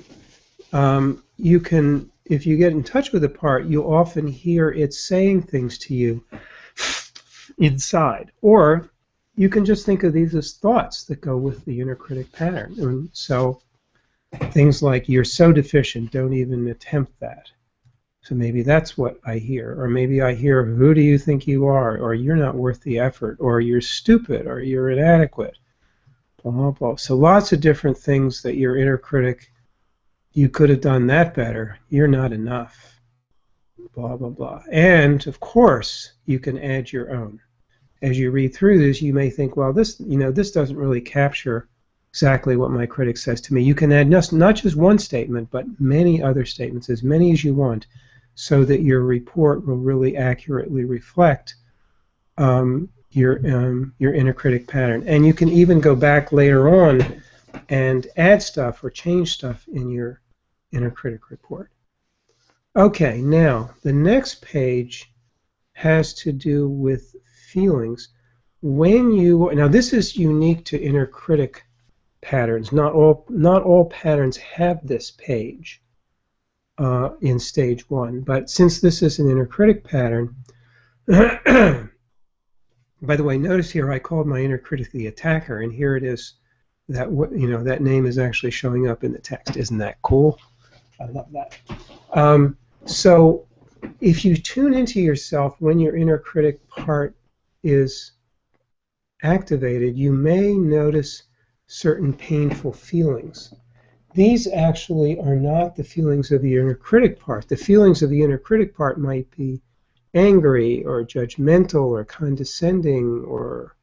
you can, if you get in touch with a part, you'll often hear it saying things to you inside, or you can just think of these as thoughts that go with the inner critic pattern. And so things like, you're so deficient, don't even attempt that. So maybe that's what I hear. Or maybe I hear, who do you think you are? Or you're not worth the effort. Or you're stupid. Or you're inadequate. Blah, blah, blah. So lots of different things that your inner critic, you could have done that better. You're not enough. Blah, blah, blah. And, of course, you can add your own. As you read through this, you may think, well, this doesn't really capture exactly what my critic says to me. You can add not just one statement, but many other statements, as many as you want, so that your report will really accurately reflect your inner critic pattern. And you can even go back later on and add stuff or change stuff in your inner critic report. Okay, now the next page has to do with feelings. Now this is unique to inner critic patterns. Not all patterns have this page in stage 1, but since this is an inner critic pattern, by the way, notice here I called my inner critic the attacker, and here it is. That name is actually showing up in the text. Isn't that cool? I love that. So if you tune into yourself when your inner critic part is activated, you may notice certain painful feelings. These actually are not the feelings of the inner critic part. The feelings of the inner critic part might be angry or judgmental or condescending or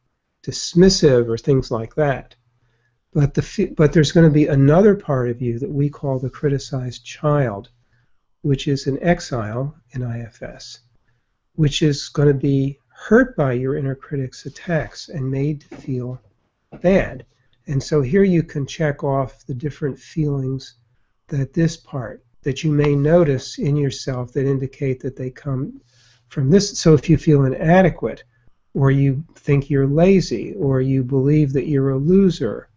dismissive or things like that. But there's going to be another part of you that we call the criticized child, which is in exile in IFS, which is going to be hurt by your inner critic's attacks and made to feel bad. And so here you can check off the different feelings that this part that you may notice in yourself that indicate that they come from this. So if you feel inadequate, or you think you're lazy, or you believe that you're a loser,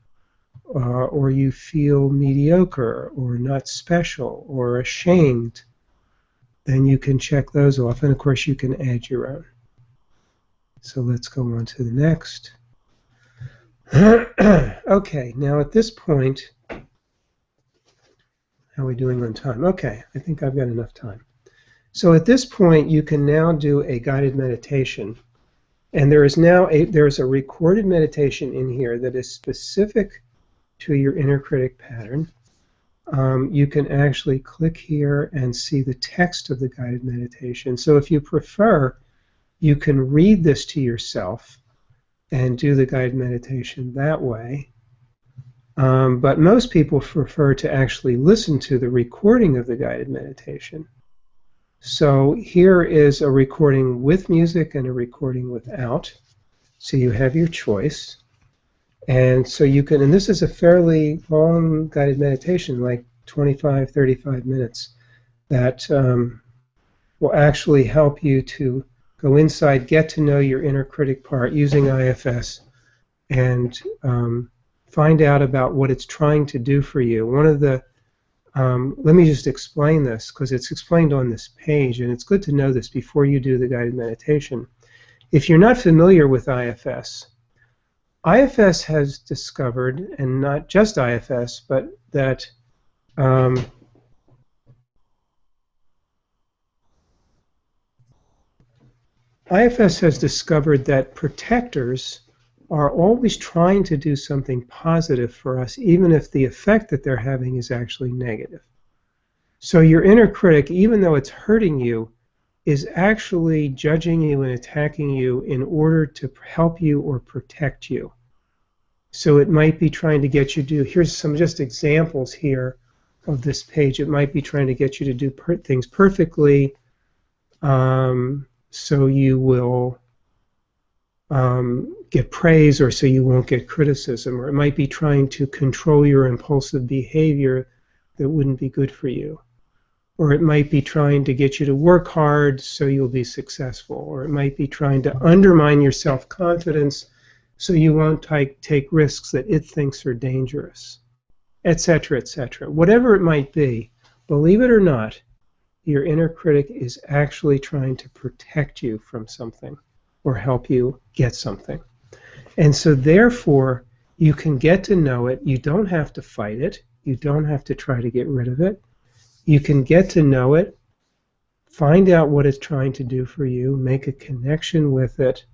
or you feel mediocre, or not special, or ashamed, then you can check those off. And of course you can add your own. So let's go on to the next. Okay, now at this point, how are we doing on time? Okay, I think I've got enough time. So at this point, you can now do a guided meditation. And there's a recorded meditation in here that is specific to your inner critic pattern. You can actually click here and see the text of the guided meditation. So if you prefer, you can read this to yourself and do the guided meditation that way. But most people prefer to actually listen to the recording of the guided meditation. So here is a recording with music and a recording without. So you have your choice. And so you can, and this is a fairly long guided meditation, like 25, 35 minutes, that will actually help you to go inside, get to know your inner critic part using IFS, and find out about what it's trying to do for you. One of the, let me just explain this, because it's explained on this page, and it's good to know this before you do the guided meditation. If you're not familiar with IFS, IFS has discovered, and not just IFS, but that IFS has discovered that protectors are always trying to do something positive for us, even if the effect that they're having is actually negative. So your inner critic, even though it's hurting you, is actually judging you and attacking you in order to help you or protect you. So it might be trying to get you to, here's some just examples here of this page. It might be trying to get you to do things perfectly, so you will get praise, or so you won't get criticism. Or it might be trying to control your impulsive behavior that wouldn't be good for you. Or it might be trying to get you to work hard so you'll be successful. Or it might be trying to undermine your self-confidence so you won't take risks that it thinks are dangerous, etc., etc. Whatever it might be, believe it or not, your inner critic is actually trying to protect you from something or help you get something. And so therefore, you can get to know it. You don't have to fight it. You don't have to try to get rid of it. You can get to know it, find out what it's trying to do for you, make a connection with it,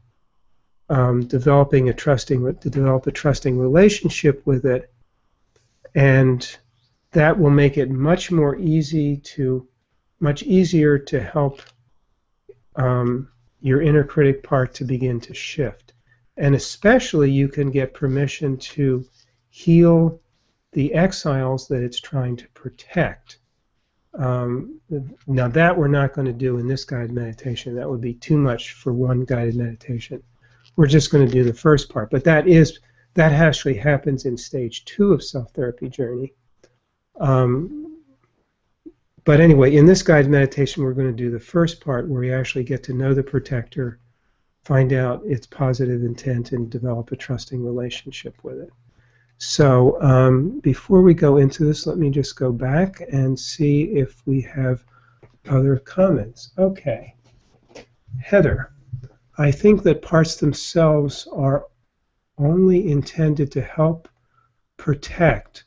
develop a trusting relationship with it, and that will make it much easier to help your inner critic part to begin to shift. And especially you can get permission to heal the exiles that it's trying to protect. Now that we're not going to do in this guided meditation. That would be too much for one guided meditation. We're just going to do the first part. But that actually happens in stage 2 of self-therapy journey. But anyway, in this guided meditation, we're going to do the first part where we actually get to know the protector, find out its positive intent, and develop a trusting relationship with it. So before we go into this, let me just go back and see if we have other comments. Okay. Heather, I think that parts themselves are only intended to help protect,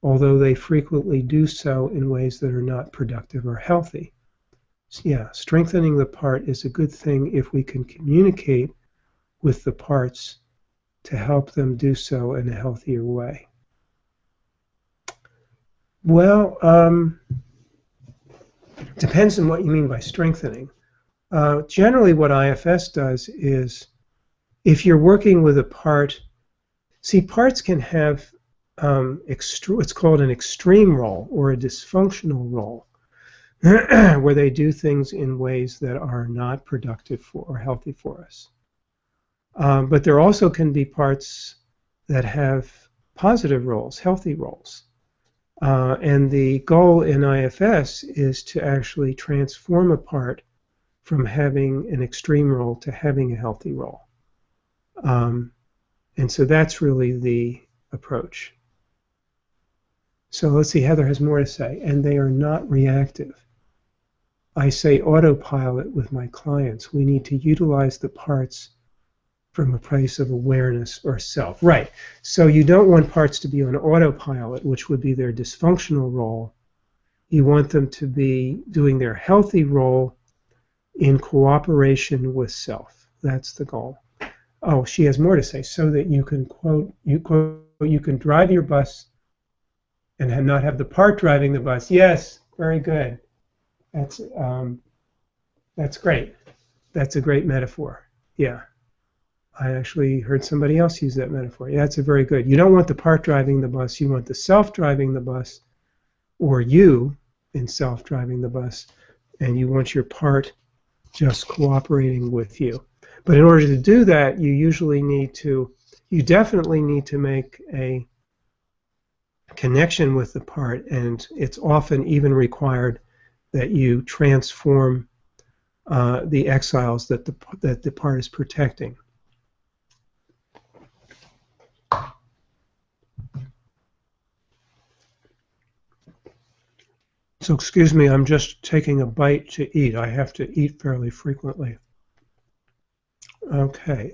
although they frequently do so in ways that are not productive or healthy. Yeah, strengthening the part is a good thing if we can communicate with the parts to help them do so in a healthier way. Well, depends on what you mean by strengthening. Generally, what IFS does is, if you're working with a part, see, parts can have it's called an extreme role or a dysfunctional role, where they do things in ways that are not productive for or healthy for us. But there also can be parts that have positive roles, healthy roles. And the goal in IFS is to actually transform a part from having an extreme role to having a healthy role. And so that's really the approach. So let's see, Heather has more to say. And they are not reactive. I say autopilot with my clients. We need to utilize the parts from a place of awareness or self. Right. So you don't want parts to be on autopilot, which would be their dysfunctional role. You want them to be doing their healthy role in cooperation with self. That's the goal. Oh, she has more to say. So that you can you can drive your bus and not have the part driving the bus. Yes, very good. That's great. That's a great metaphor. Yeah. I actually heard somebody else use that metaphor. Yeah, that's a very good. You don't want the part driving the bus. You want the self driving the bus, or you in self driving the bus, and you want your part just cooperating with you. But in order to do that, you definitely need to make a connection with the part, and it's often even required that you transform the exiles that the part is protecting. So excuse me, I'm just taking a bite to eat. I have to eat fairly frequently. Okay.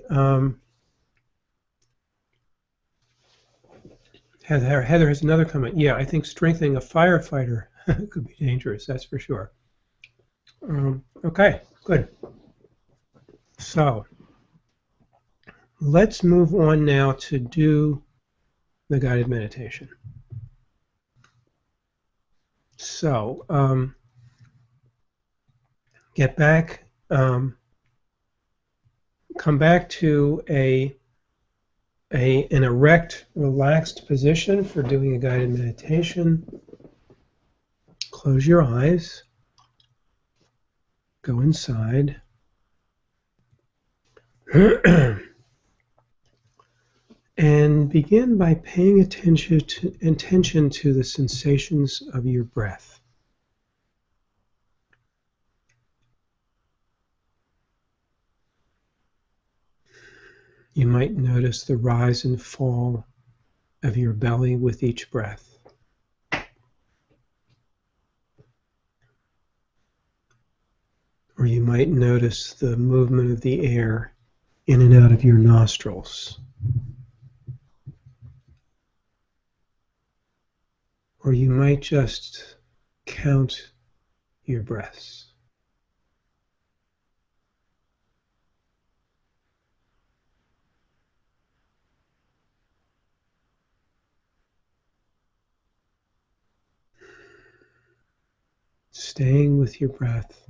Heather has another comment. Yeah, I think strengthening a firefighter could be dangerous, that's for sure. Okay, good. So let's move on now to do the guided meditation. So get back, come back to an erect, relaxed position for doing a guided meditation. Close your eyes. Go inside. And begin by paying attention to the sensations of your breath. You might notice the rise and fall of your belly with each breath. Or you might notice the movement of the air in and out of your nostrils. Or you might just count your breaths. Staying with your breath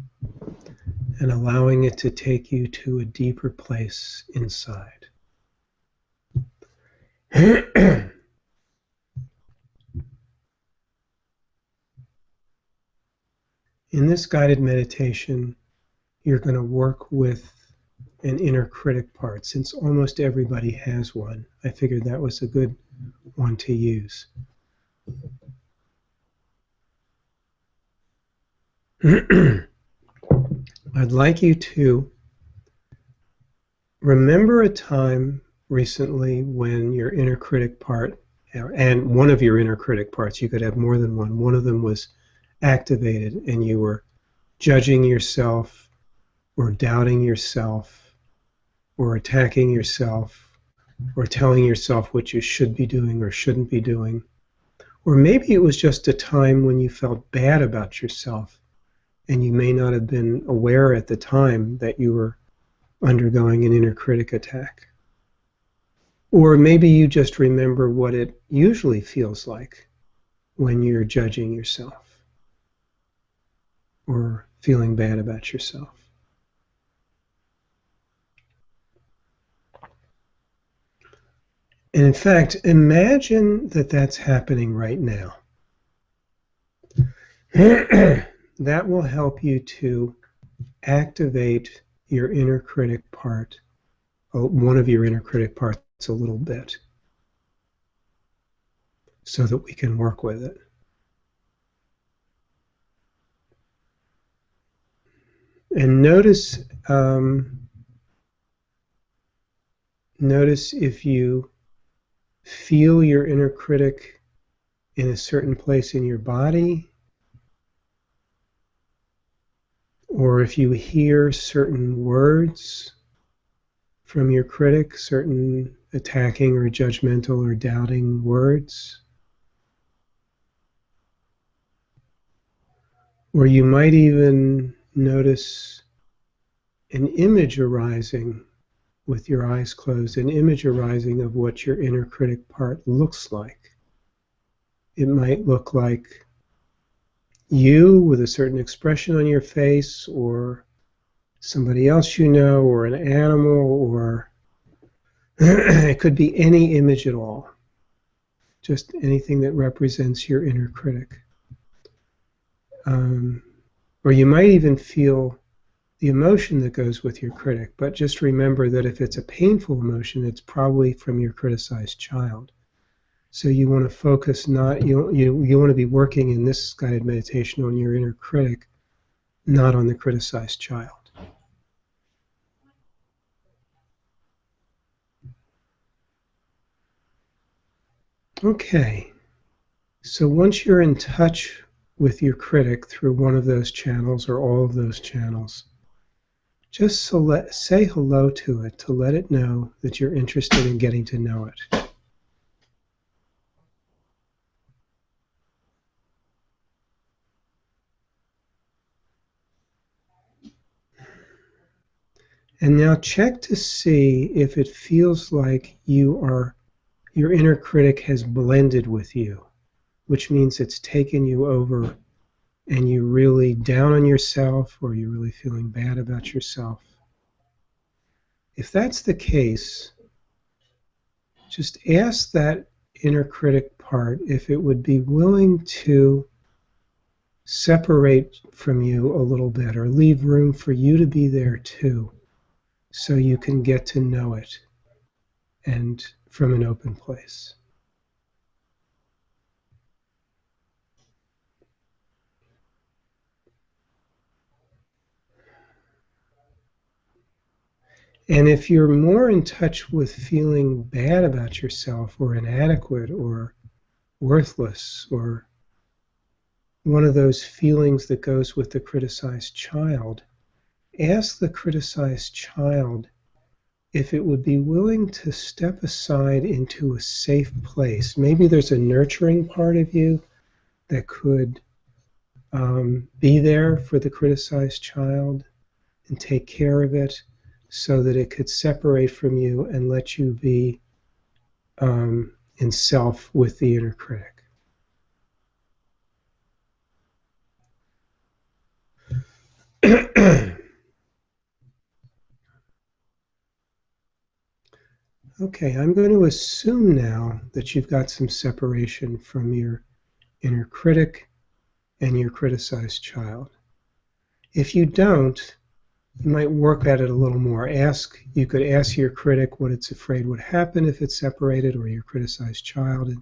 and allowing it to take you to a deeper place inside. In this guided meditation, you're going to work with an inner critic part. Since almost everybody has one, I figured that was a good one to use. I'd like you to remember a time recently when your inner critic part, and one of your inner critic parts, you could have more than one of them was activated and you were judging yourself or doubting yourself or attacking yourself or telling yourself what you should be doing or shouldn't be doing. Or maybe it was just a time when you felt bad about yourself and you may not have been aware at the time that you were undergoing an inner critic attack. Or maybe you just remember what it usually feels like when you're judging yourself or feeling bad about yourself. And in fact, imagine that that's happening right now. That will help you to activate your inner critic part, one of your inner critic parts a little bit, so that we can work with it. And notice if you feel your inner critic in a certain place in your body, or if you hear certain words from your critic, certain attacking or judgmental or doubting words. Or you might even notice an image arising with your eyes closed, an image arising of what your inner critic part looks like. It might look like you with a certain expression on your face, or somebody else you know, or an animal, or it could be any image at all. Just anything that represents your inner critic. Or you might even feel the emotion that goes with your critic, but just remember that if it's a painful emotion, it's probably from your criticized child. So you want to focus you want to be working in this guided meditation on your inner critic, not on the criticized child. Okay, so once you're in touch with your critic through one of those channels or all of those channels, just say hello to it to let it know that you're interested in getting to know it. And now check to see if it feels like your inner critic has blended with you, which means it's taken you over and you're really down on yourself, or you're really feeling bad about yourself. If that's the case, just ask that inner critic part if it would be willing to separate from you a little bit, or leave room for you to be there too, so you can get to know it and from an open place. And if you're more in touch with feeling bad about yourself, or inadequate, or worthless, or one of those feelings that goes with the criticized child, ask the criticized child if it would be willing to step aside into a safe place. Maybe there's a nurturing part of you that could be there for the criticized child and take care of it, so that it could separate from you and let you be in self with the inner critic. Okay, I'm going to assume now that you've got some separation from your inner critic and your criticized child. If you don't, you might work at it a little more. You could ask your critic what it's afraid would happen if it's separated, or your criticized child, and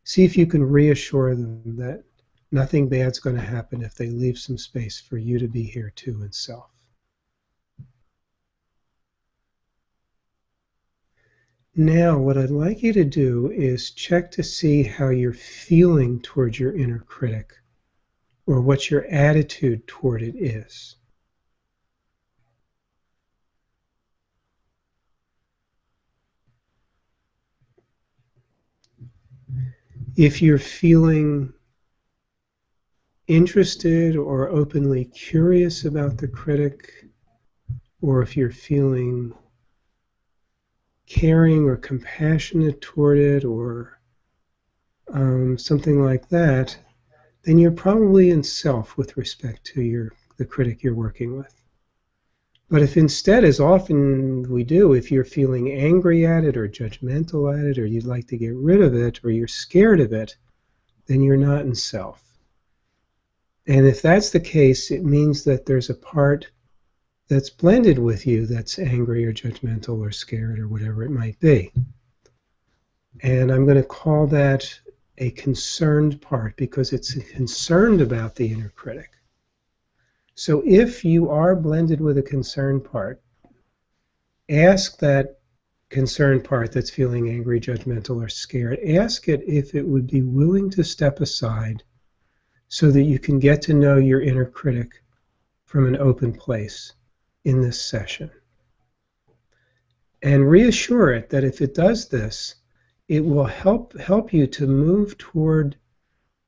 see if you can reassure them that nothing bad's going to happen if they leave some space for you to be here too in self. Now, what I'd like you to do is check to see how you're feeling towards your inner critic, or what your attitude toward it is. If you're feeling interested or openly curious about the critic, or if you're feeling caring or compassionate toward it, or something like that, then you're probably in self with respect to the critic you're working with. But if instead, as often we do, if you're feeling angry at it or judgmental at it, or you'd like to get rid of it, or you're scared of it, then you're not in self. And if that's the case, it means that there's a part that's blended with you that's angry or judgmental or scared or whatever it might be. And I'm going to call that a concerned part because it's concerned about the inner critic. So if you are blended with a concerned part, ask that concerned part that's feeling angry, judgmental, or scared, ask it if it would be willing to step aside so that you can get to know your inner critic from an open place in this session. And reassure it that if it does this, it will help you to move toward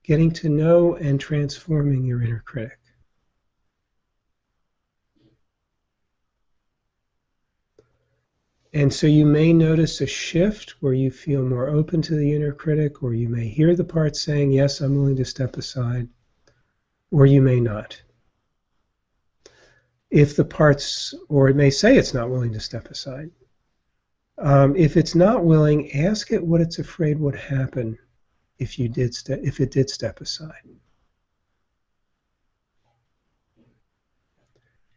getting to know and transforming your inner critic. And so you may notice a shift where you feel more open to the inner critic, or you may hear the part saying, yes, I'm willing to step aside, or you may not. If the parts, or it may say it's not willing to step aside. If it's not willing, ask it what it's afraid would happen if it did step aside.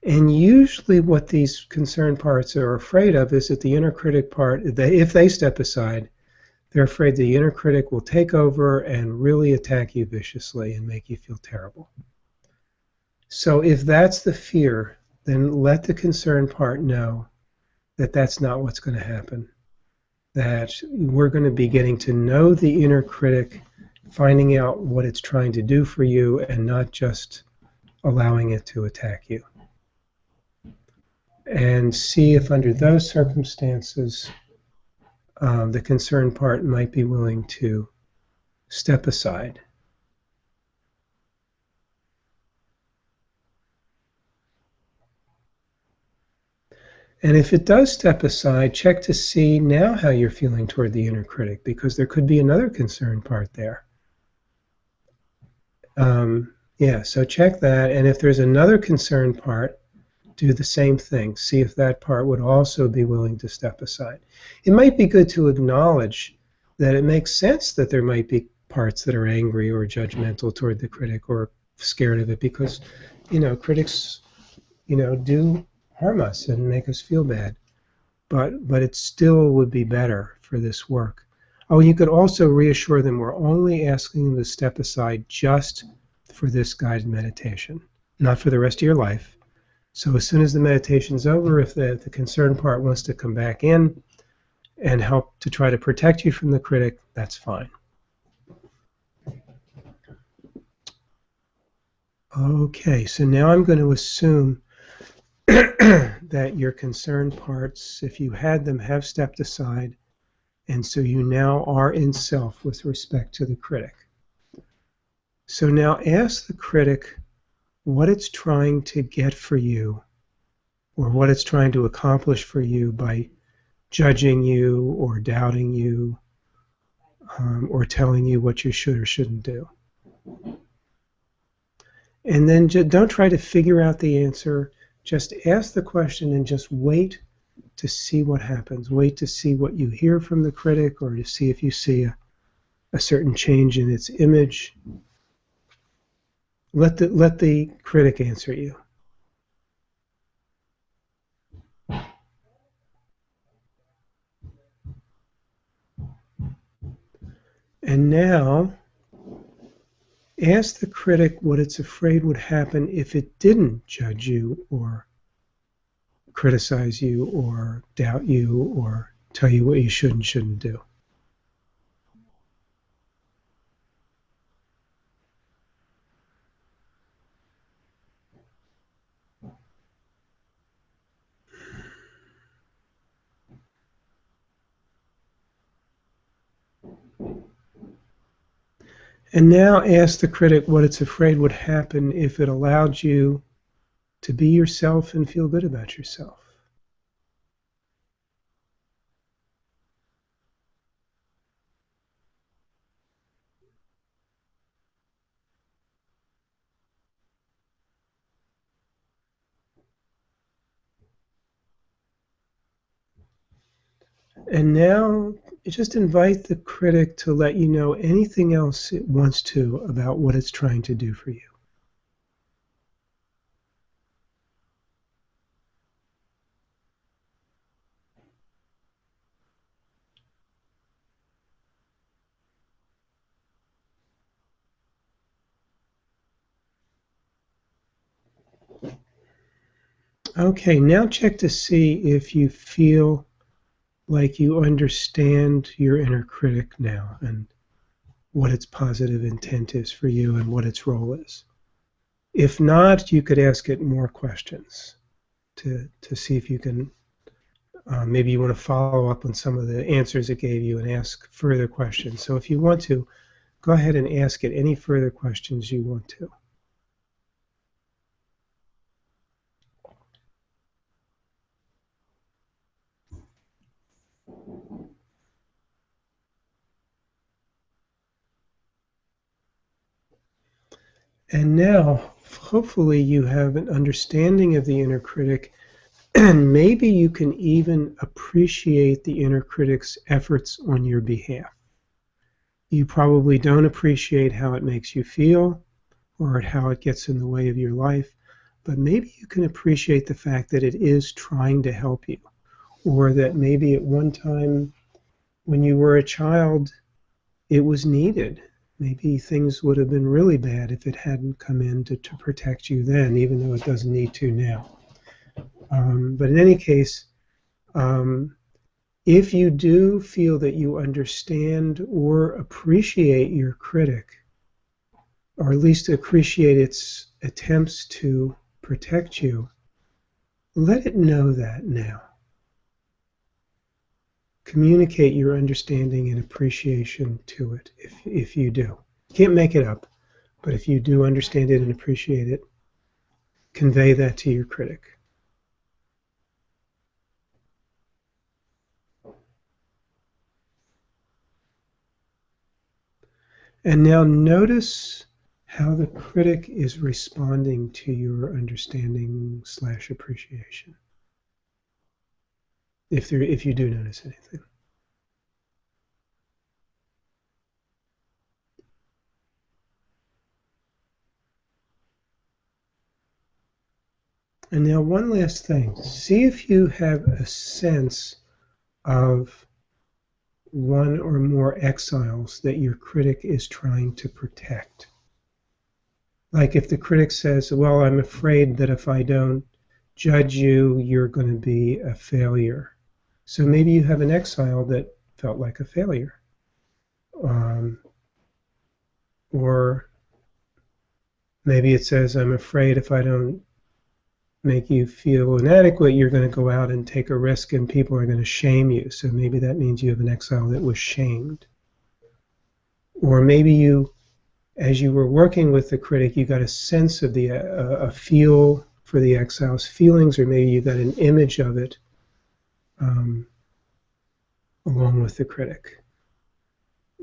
And usually what these concerned parts are afraid of is that the inner critic part, if they step aside, they're afraid the inner critic will take over and really attack you viciously and make you feel terrible. So if that's the fear, then let the concerned part know that that's not what's going to happen. That we're going to be getting to know the inner critic, finding out what it's trying to do for you, and not just allowing it to attack you. And see if under those circumstances, the concerned part might be willing to step aside. And if it does step aside, check to see now how you're feeling toward the inner critic, because there could be another concerned part there. So check that. And if there's another concerned part, do the same thing. See if that part would also be willing to step aside. It might be good to acknowledge that it makes sense that there might be parts that are angry or judgmental toward the critic or scared of it, because, critics, do harm us and make us feel bad. But it still would be better for this work. Oh, you could also reassure them we're only asking them to step aside just for this guided meditation, not for the rest of your life. So as soon as the meditation's over, if the concerned part wants to come back in and help to try to protect you from the critic, that's fine. Okay, so now I'm going to assume that your concerned parts, if you had them, have stepped aside, and so you now are in self with respect to the critic. So now ask the critic what it's trying to get for you, or what it's trying to accomplish for you by judging you or doubting you, or telling you what you should or shouldn't do. And then don't try to figure out the answer. Just ask the question and just wait to see what happens. Wait to see what you hear from the critic, or to see if you see a certain change in its image. Let the critic answer you. And now, ask the critic what it's afraid would happen if it didn't judge you or criticize you or doubt you or tell you what you should and shouldn't do. And now ask the critic what it's afraid would happen if it allowed you to be yourself and feel good about yourself. And now just invite the critic to let you know anything else it wants to about what it's trying to do for you. Okay, now check to see if you feel like you understand your inner critic now and what its positive intent is for you and what its role is. If not, you could ask it more questions to see if you can, maybe you want to follow up on some of the answers it gave you and ask further questions. So if you want to, go ahead and ask it any further questions you want to. And now, hopefully, you have an understanding of the inner critic, and maybe you can even appreciate the inner critic's efforts on your behalf. You probably don't appreciate how it makes you feel or how it gets in the way of your life, but maybe you can appreciate the fact that it is trying to help you, or that maybe at one time when you were a child, it was needed. Maybe things would have been really bad if it hadn't come in to protect you then, even though it doesn't need to now. But in any case, if you do feel that you understand or appreciate your critic, or at least appreciate its attempts to protect you, let it know that now. Communicate your understanding and appreciation to it if you do. You can't make it up, but if you do understand it and appreciate it, convey that to your critic. And now notice how the critic is responding to your understanding / appreciation, if you do notice anything. And now one last thing. See if you have a sense of one or more exiles that your critic is trying to protect. Like if the critic says, well, I'm afraid that if I don't judge you, you're going to be a failure. So maybe you have an exile that felt like a failure. Or maybe it says, I'm afraid if I don't make you feel inadequate, you're going to go out and take a risk and people are going to shame you. So maybe that means you have an exile that was shamed. Or maybe you, as you were working with the critic, you got a sense of a feel for the exile's feelings, or maybe you got an image of it along with the critic.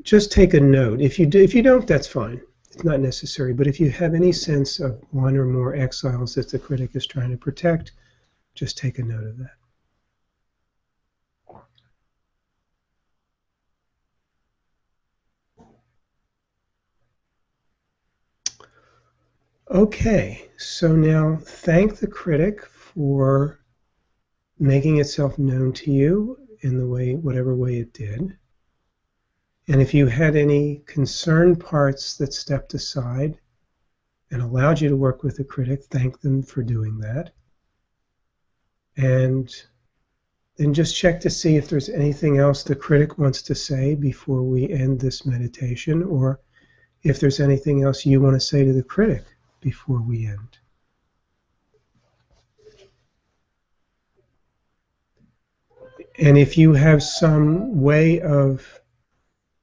Just take a note. If you don't, that's fine. It's not necessary. But if you have any sense of one or more exiles that the critic is trying to protect, just take a note of that. Okay, so now thank the critic for making itself known to you in the way, whatever way it did. And if you had any concerned parts that stepped aside and allowed you to work with the critic, thank them for doing that. And then just check to see if there's anything else the critic wants to say before we end this meditation, or if there's anything else you want to say to the critic before we end. And if you have some way of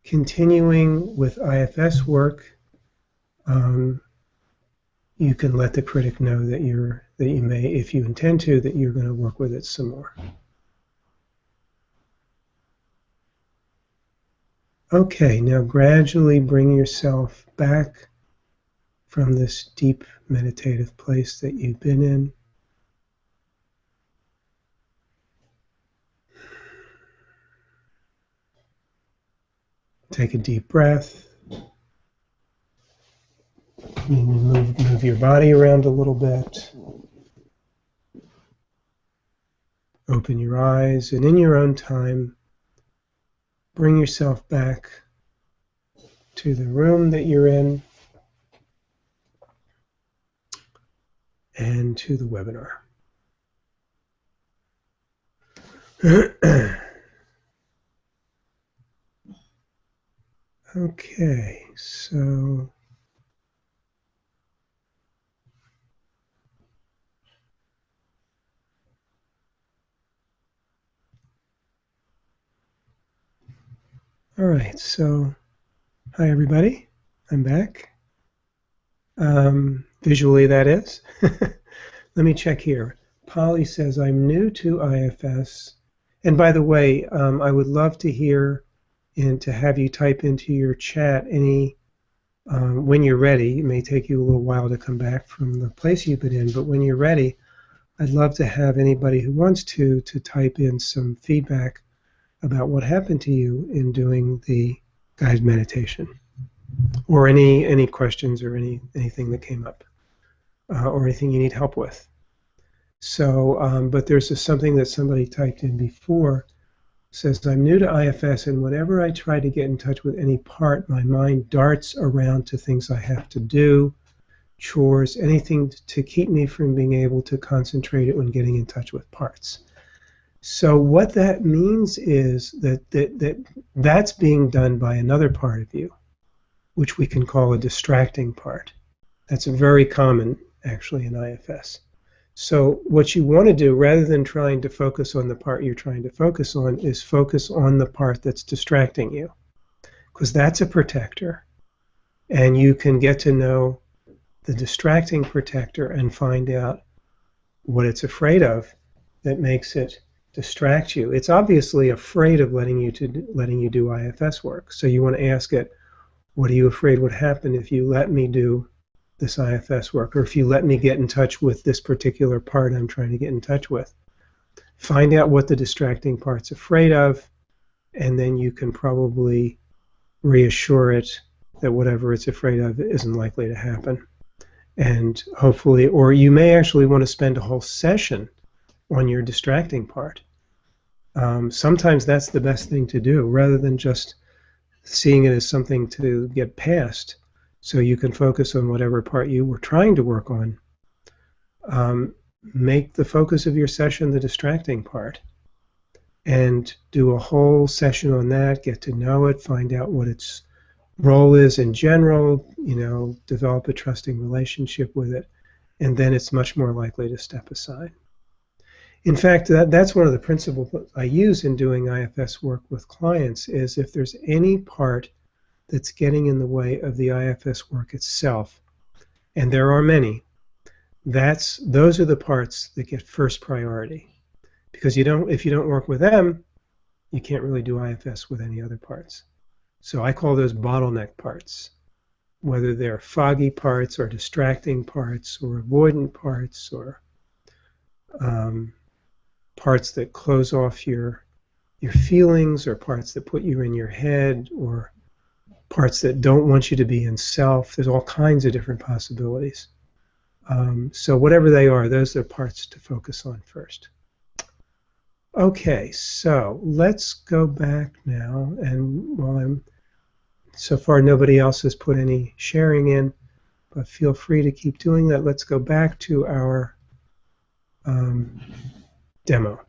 continuing with IFS work, you can let the critic know that you may, if you intend to, that you're going to work with it some more. Okay, now gradually bring yourself back from this deep meditative place that you've been in. Take a deep breath. Move your body around a little bit. Open your eyes, and in your own time, bring yourself back to the room that you're in and to the webinar. Okay, so all right, so hi everybody, I'm back. Visually that is. Let me check here. Polly says, I'm new to IFS. And by the way, I would love to hear and to have you type into your chat any, when you're ready. It may take you a little while to come back from the place you've been in, but when you're ready, I'd love to have anybody who wants to type in some feedback about what happened to you in doing the guided meditation, or any questions or anything that came up, or anything you need help with. So, but there's something that somebody typed in before. Says, I'm new to IFS, and whenever I try to get in touch with any part, my mind darts around to things I have to do, chores, anything to keep me from being able to concentrate on getting in touch with parts. So what that means is that's being done by another part of you, which we can call a distracting part. That's very common, actually, in IFS. So what you want to do, rather than trying to focus on the part you're trying to focus on, is focus on the part that's distracting you, because that's a protector. And you can get to know the distracting protector and find out what it's afraid of that makes it distract you. It's obviously afraid of letting you do IFS work. So you want to ask it, what are you afraid would happen if you let me do this IFS work, or if you let me get in touch with this particular part I'm trying to get in touch with? Find out what the distracting part's afraid of, and then you can probably reassure it that whatever it's afraid of isn't likely to happen. And hopefully, or you may actually want to spend a whole session on your distracting part. Sometimes that's the best thing to do, rather than just seeing it as something to get past, so you can focus on whatever part you were trying to work on. Make the focus of your session the distracting part, and do a whole session on that, get to know it, find out what its role is in general, develop a trusting relationship with it, and then it's much more likely to step aside. In fact, that's one of the principles I use in doing IFS work with clients, is if there's any part that's getting in the way of the IFS work itself, and there are many, those are the parts that get first priority. Because if you don't work with them, you can't really do IFS with any other parts. So I call those bottleneck parts, whether they're foggy parts or distracting parts or avoidant parts, or parts that close off your feelings, or parts that put you in your head, or parts that don't want you to be in self. There's all kinds of different possibilities. So whatever they are, those are parts to focus on first. Okay, so let's go back now, and so far nobody else has put any sharing in, but feel free to keep doing that. Let's go back to our demo.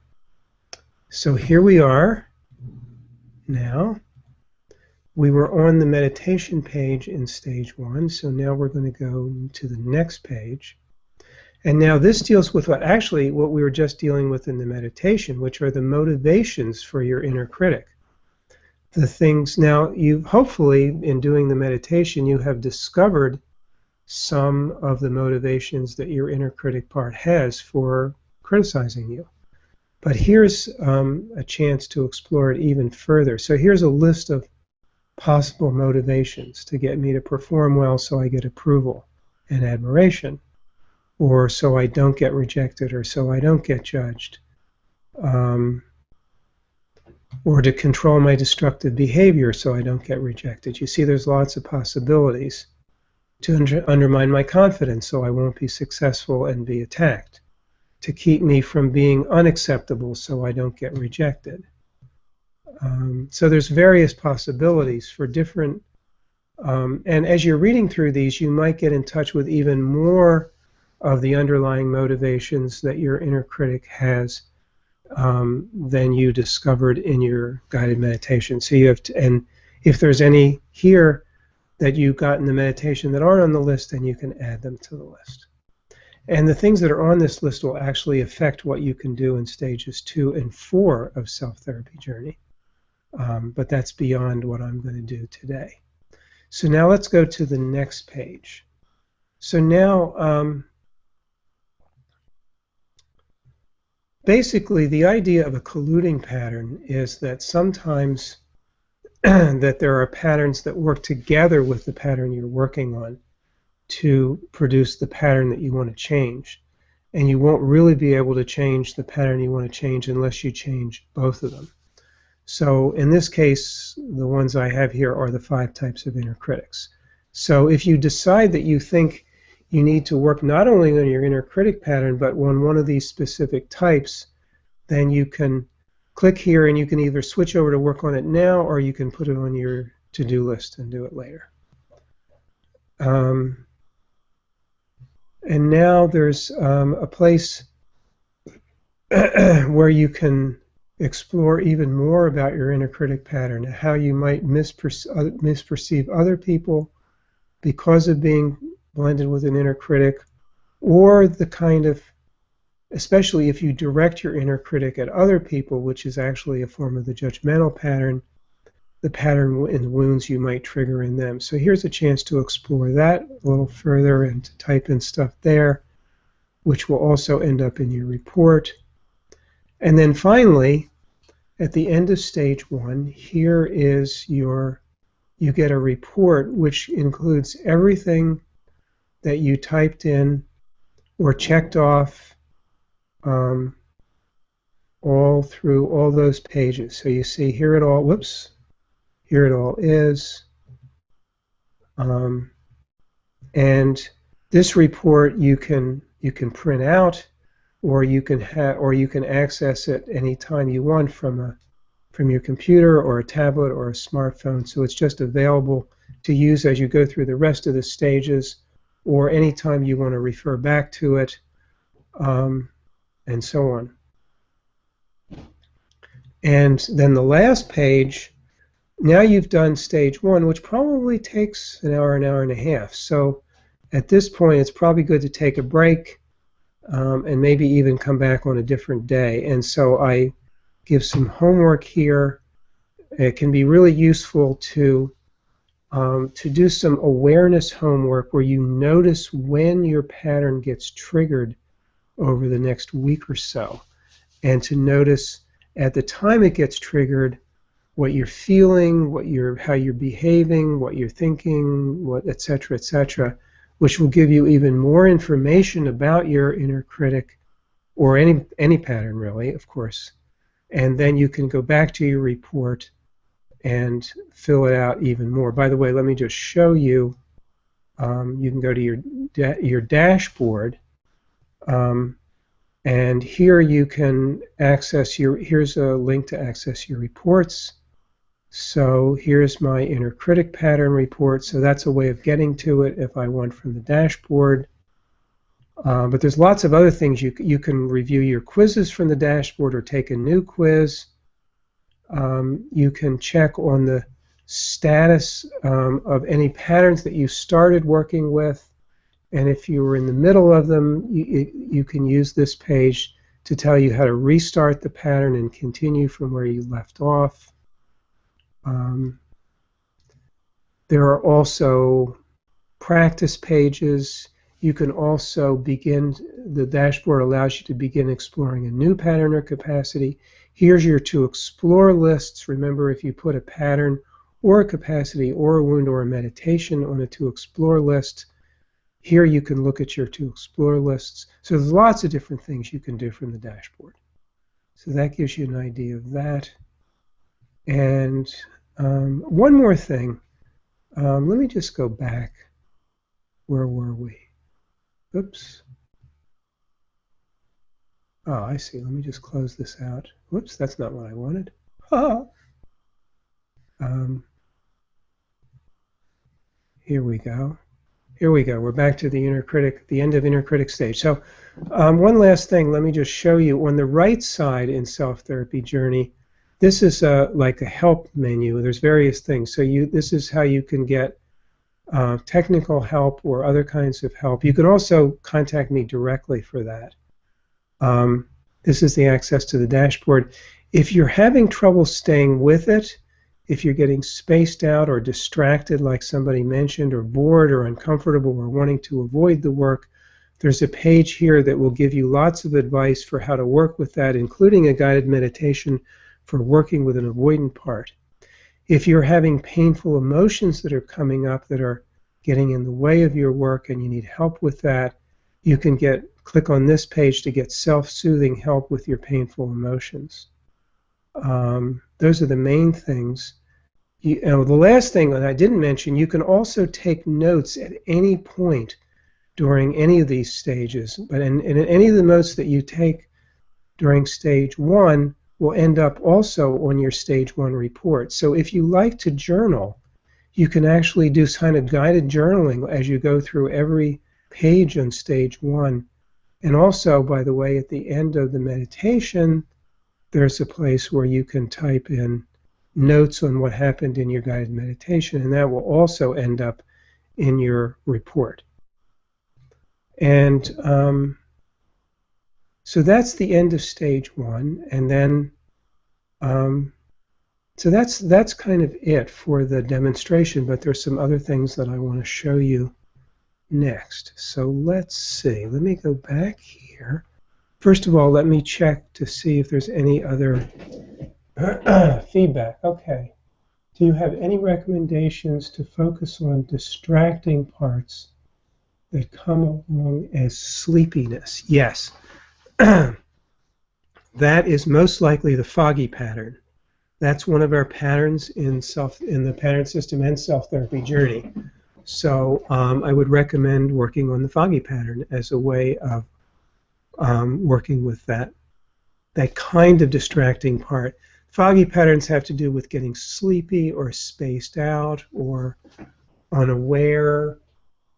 So here we are now. We were on the meditation page in stage 1, so now we're going to go to the next page. And now this deals with what we were just dealing with in the meditation, which are the motivations for your inner critic. The things, now you hopefully in doing the meditation you have discovered some of the motivations that your inner critic part has for criticizing you. But here's a chance to explore it even further. So here's a list of possible motivations to get me to perform well so I get approval and admiration, or so I don't get rejected, or so I don't get judged. or to control my destructive behavior so I don't get rejected. You see, there's lots of possibilities. To undermine my confidence so I won't be successful and be attacked. To keep me from being unacceptable so I don't get rejected. So there's various possibilities for different, and as you're reading through these, you might get in touch with even more of the underlying motivations that your inner critic has than you discovered in your guided meditation. So you have to, and if there's any here that you got in the meditation that aren't on the list, then you can add them to the list. And the things that are on this list will actually affect what you can do in stages 2 and 4 of self-therapy journey. But that's beyond what I'm going to do today. So now let's go to the next page. So now, basically, the idea of a colluding pattern is that sometimes that there are patterns that work together with the pattern you're working on to produce the pattern that you want to change. And you won't really be able to change the pattern you want to change unless you change both of them. So in this case, the ones I have here are the 5 types of inner critics. So if you decide that you think you need to work not only on your inner critic pattern, but on one of these specific types, then you can click here and you can either switch over to work on it now, or you can put it on your to-do list and do it later. And now there's a place where you can explore even more about your inner critic pattern, how you might misperceive other people because of being blended with an inner critic, or the kind of, especially if you direct your inner critic at other people, which is actually a form of the judgmental pattern, the pattern and wounds you might trigger in them. So here's a chance to explore that a little further and to type in stuff there, which will also end up in your report. And then finally, at the end of stage 1, here is you get a report which includes everything that you typed in or checked off all through all those pages. So you see here it all, whoops, here it all is. And this report you can print out, or you can access it anytime you want from your computer or a tablet or a smartphone. So it's just available to use as you go through the rest of the stages, or anytime you want to refer back to it, and so on. And then the last page, now you've done stage 1, which probably takes an hour and a half. So at this point, it's probably good to take a break and maybe even come back on a different day. And so I give some homework here. It can be really useful to do some awareness homework where you notice when your pattern gets triggered over the next week or so, and to notice at the time it gets triggered what you're feeling, how you're behaving, what you're thinking, etc., which will give you even more information about your inner critic, or any pattern really, of course. And then you can go back to your report and fill it out even more. By the way, let me just show you. You can go to your dashboard, and here you can access here's a link to access your reports. So here's my inner critic pattern report. So that's a way of getting to it if I want from the dashboard. But there's lots of other things. You can review your quizzes from the dashboard or take a new quiz. You can check on the status of any patterns that you started working with. And if you were in the middle of them, you can use this page to tell you how to restart the pattern and continue from where you left off. There are also practice pages. You can also the dashboard allows you to begin exploring a new pattern or capacity. Here's your to explore lists. Remember, if you put a pattern or a capacity or a wound or a meditation on a to explore list, here you can look at your to explore lists. So there's lots of different things you can do from the dashboard. So that gives you an idea of that. And one more thing. Let me just go back. Where were we? Oops. Oh, I see. Let me just close this out. Whoops, that's not what I wanted. Here we go. Here we go. We're back to the inner critic, the end of inner critic stage. So one last thing, let me just show you. On the right side in Self-Therapy Journey, this is like a help menu. There's various things. So this is how you can get technical help or other kinds of help. You can also contact me directly for that. This is the access to the dashboard. If you're having trouble staying with it, if you're getting spaced out or distracted, like somebody mentioned, or bored or uncomfortable or wanting to avoid the work, there's a page here that will give you lots of advice for how to work with that, including a guided meditation for working with an avoidant part. If you're having painful emotions that are coming up that are getting in the way of your work and you need help with that, you can click on this page to get self-soothing help with your painful emotions. Those are the main things. The last thing that I didn't mention, you can also take notes at any point during any of these stages. But in any of the notes that you take during stage 1 will end up also on your stage 1 report. So if you like to journal, you can actually do kind of guided journaling as you go through every page on stage 1. And also, by the way, at the end of the meditation, there's a place where you can type in notes on what happened in your guided meditation, and that will also end up in your report. And so that's the end of stage 1, and then so that's kind of it for the demonstration, but there's some other things that I want to show you next. So let's see. Let me go back here. First of all, let me check to see if there's any other feedback. Okay. Do you have any recommendations to focus on distracting parts that come along as sleepiness? Yes. That is most likely the foggy pattern. That's one of our patterns in the pattern system and self-therapy journey. So I would recommend working on the foggy pattern as a way of working with that kind of distracting part. Foggy patterns have to do with getting sleepy or spaced out or unaware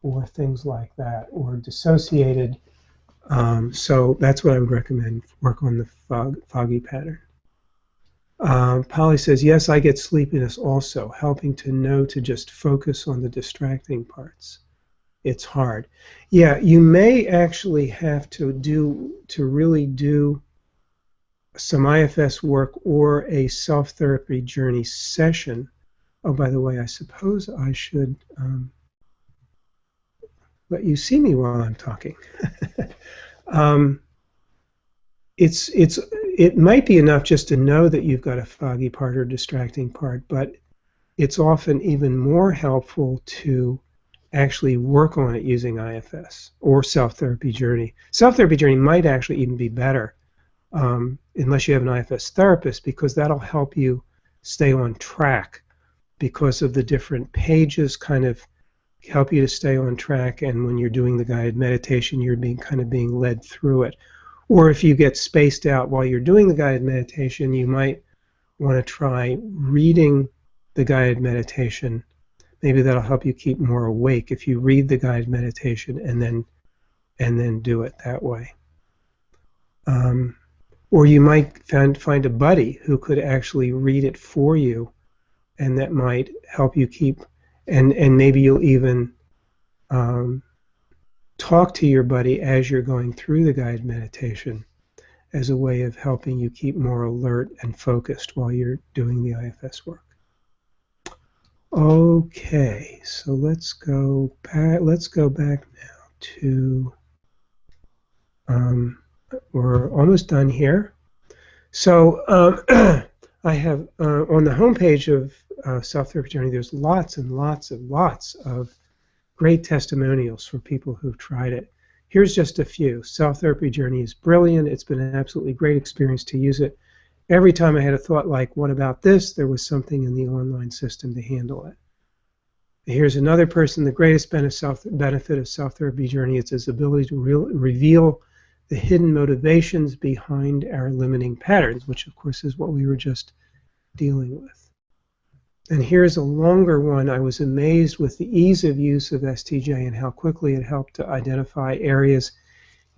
or things like that, or dissociated. So that's what I would recommend, work on the foggy pattern. Polly says, yes, I get sleepiness also, helping to know to just focus on the distracting parts. It's hard. Yeah, you may actually have to really do some IFS work or a self-therapy journey session. Oh, by the way, I suppose I should let you see me while I'm talking. It might be enough just to know that you've got a foggy part or distracting part, but it's often even more helpful to actually work on it using IFS or self-therapy journey. Self-therapy journey might actually even be better unless you have an IFS therapist, because that'll help you stay on track because of the different pages kind of help you to stay on track, and when you're doing the guided meditation, you're kind of being led through it. Or if you get spaced out while you're doing the guided meditation, you might want to try reading the guided meditation. Maybe that'll help you keep more awake if you read the guided meditation and then do it that way. Or you might find a buddy who could actually read it for you, and that might help you keep, and maybe you'll even talk to your buddy as you're going through the guided meditation as a way of helping you keep more alert and focused while you're doing the IFS work. Okay, so let's go back now to, we're almost done here. So I have on the home page of Self-Therapy Journey, there's lots and lots of great testimonials from people who've tried it. Here's just a few. Self-Therapy Journey is brilliant. It's been an absolutely great experience to use it. every time I had a thought like, what about this? There was something in the online system to handle it. Here's another person. The greatest benefit of self-therapy journey is its ability to reveal the hidden motivations behind our limiting patterns, which of course is what we were just dealing with. And here's a longer one. I was amazed with the ease of use of STJ and how quickly it helped to identify areas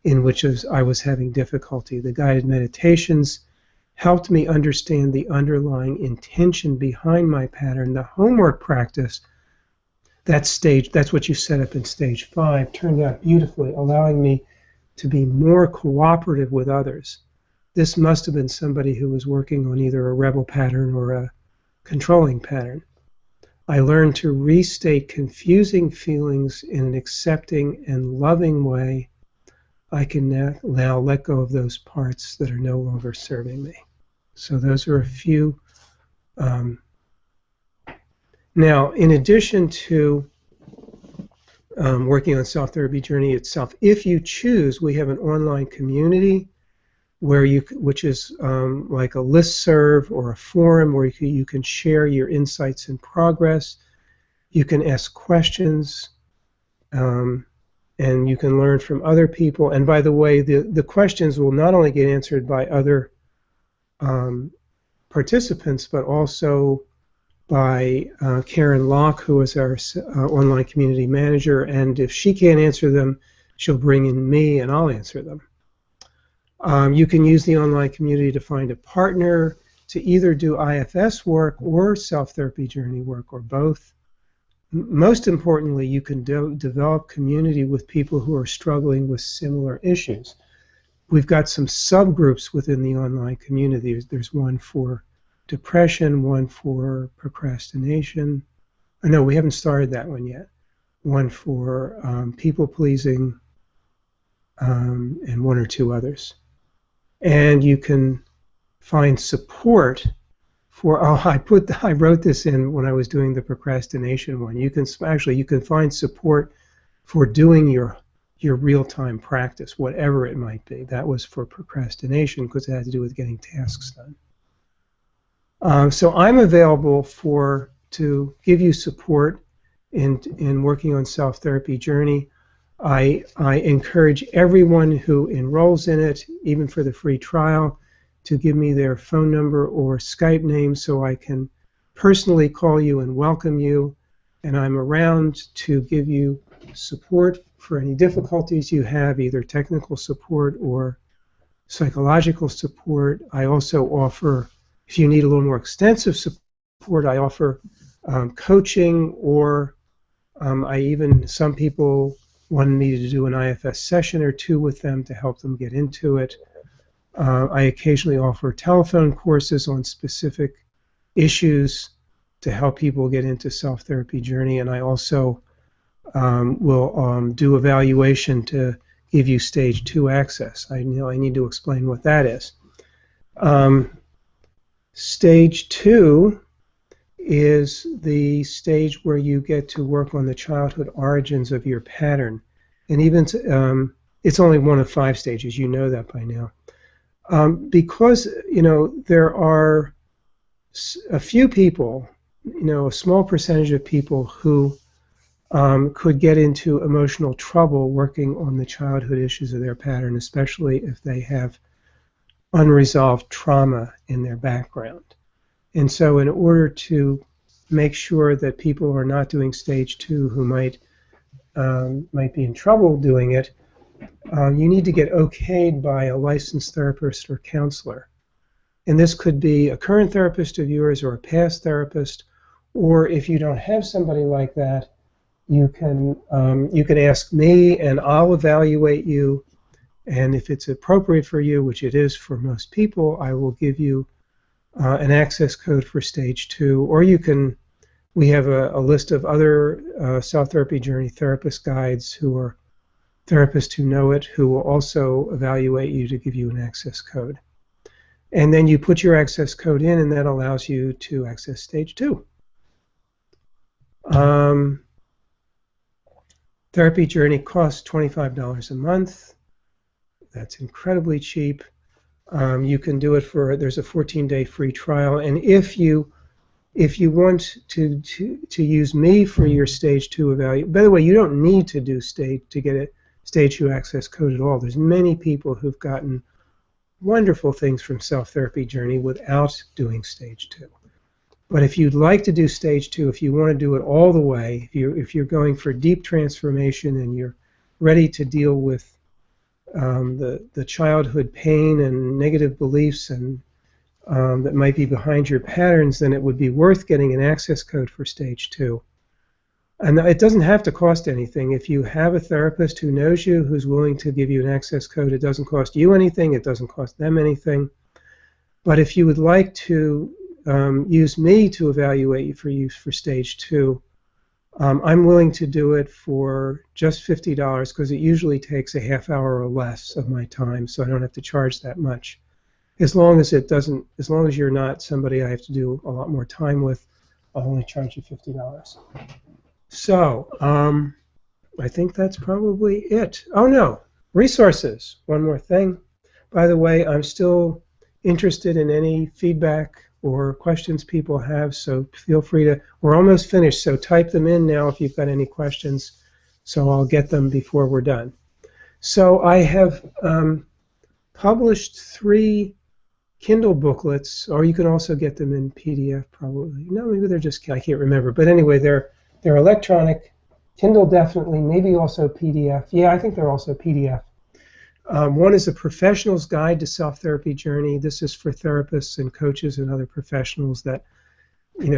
in which I was having difficulty. The guided meditations helped me understand the underlying intention behind my pattern. The homework practice, that's what you set up in stage 5, turned out beautifully, allowing me to be more cooperative with others. This must have been somebody who was working on either a rebel pattern or a controlling pattern. I learned to restate confusing feelings in an accepting and loving way. I can now let go of those parts that are no longer serving me. So those are a few. Now, in addition to working on self-therapy journey itself, if you choose, we have an online community which is like a listserv or a forum where you can share your insights and progress. You can ask questions, and you can learn from other people. And by the way, the questions will not only get answered by other participants, but also by Karen Locke, who is our online community manager. And if she can't answer them, she'll bring in me and I'll answer them. You can use the online community to find a partner to either do IFS work or self-therapy journey work, or both. Most importantly, you can develop community with people who are struggling with similar issues. We've got some subgroups within the online community. There's one for depression, one for procrastination. Oh, no, we haven't started that one yet. One for people-pleasing, and one or two others. And you can find support for, I wrote this in when I was doing the procrastination one. You can find support for doing your real-time practice, whatever it might be. That was for procrastination because it had to do with getting tasks done. So I'm available to give you support in working on self-therapy journey. I encourage everyone who enrolls in it, even for the free trial, to give me their phone number or Skype name so I can personally call you and welcome you. And I'm around to give you support for any difficulties you have, either technical support or psychological support. I also offer, if you need a little more extensive support, I offer coaching, or some people wanted me to do an IFS session or two with them to help them get into it. I occasionally offer telephone courses on specific issues to help people get into self-therapy journey, and I also will do evaluation to give you stage 2 access. I need to explain what that is. Stage 2 is the stage where you get to work on the childhood origins of your pattern. And even it's only one of 5 stages, you know that by now. Because there are a few people, a small percentage of people who could get into emotional trouble working on the childhood issues of their pattern, especially if they have unresolved trauma in their background. And so in order to make sure that people are not doing stage 2 who might be in trouble doing it, you need to get okayed by a licensed therapist or counselor. And this could be a current therapist of yours or a past therapist, or if you don't have somebody like that, you can ask me and I'll evaluate you, and if it's appropriate for you, which it is for most people, I will give you an access code for stage 2, or we have a list of other self-therapy journey therapist guides who are therapists who know it, who will also evaluate you to give you an access code. And then you put your access code in, and that allows you to access stage 2. Therapy journey costs $25 a month. That's incredibly cheap. You can do it for, there's a 14-day free trial, and if you want to use me for your stage 2 evaluation, by the way, you don't need to do to get a stage 2 access code at all. There's many people who've gotten wonderful things from Self-Therapy Journey without doing stage 2. But if you'd like to do stage 2, if you want to do it all the way, if you're going for deep transformation and you're ready to deal with the childhood pain and negative beliefs and that might be behind your patterns, then it would be worth getting an access code for stage 2. And it doesn't have to cost anything. If you have a therapist who knows you, who's willing to give you an access code, it doesn't cost you anything, it doesn't cost them anything. But if you would like to use me to evaluate you for stage 2, I'm willing to do it for just $50 because it usually takes a half hour or less of my time, so I don't have to charge that much. As long as you're not somebody I have to do a lot more time with, I'll only charge you $50. So, I think that's probably it. Oh no, resources. One more thing. By the way, I'm still interested in any feedback or questions people have, so feel free to, we're almost finished, so type them in now if you've got any questions, so I'll get them before we're done. So I have published 3 Kindle booklets, or you can also get them in PDF probably. No, maybe they're just, I can't remember, but anyway, they're electronic. Kindle definitely, maybe also PDF. Yeah, I think they're also PDF. One is a professional's guide to self-therapy journey. This is for therapists and coaches and other professionals that,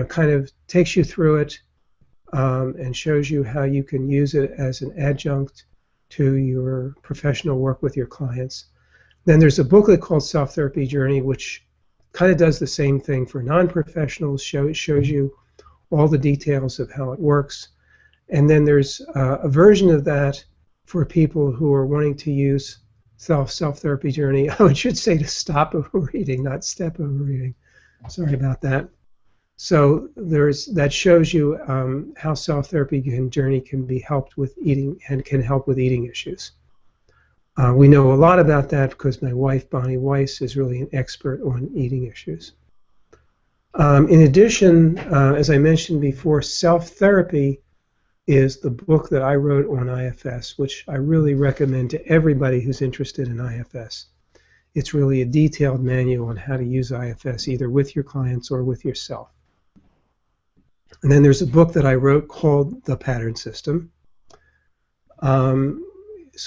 kind of takes you through it and shows you how you can use it as an adjunct to your professional work with your clients. Then there's a booklet called Self-Therapy Journey, which kind of does the same thing for non-professionals, shows you all the details of how it works. And then there's a version of that for people who are wanting to use Self-Therapy Journey. Oh, it should say to stop overeating, not step overeating. Sorry about that. So that shows you how Self-Therapy Journey can be helped with eating and can help with eating issues. We know a lot about that because my wife, Bonnie Weiss, is really an expert on eating issues. In addition, as I mentioned before, Self-Therapy is the book that I wrote on IFS, which I really recommend to everybody who's interested in IFS. It's really a detailed manual on how to use IFS, either with your clients or with yourself. And then there's a book that I wrote called The Pattern System,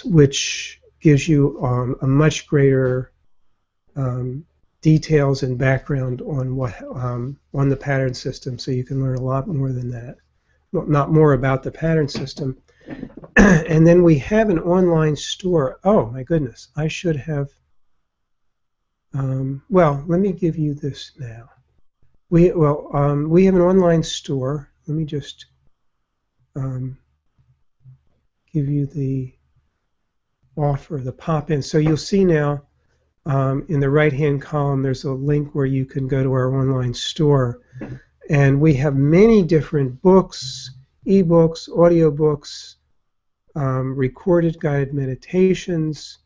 which gives you a much greater details and background on on the pattern system, so you can learn a lot more than that. Well, not more about the pattern system. And then we have an online store. Oh my goodness, I should have. Well, let me give you this now. We have an online store. Let me just give you the offer, the pop-in. So you'll see now in the right-hand column, there's a link where you can go to our online store. And we have many different books, ebooks, audiobooks, recorded guided meditations,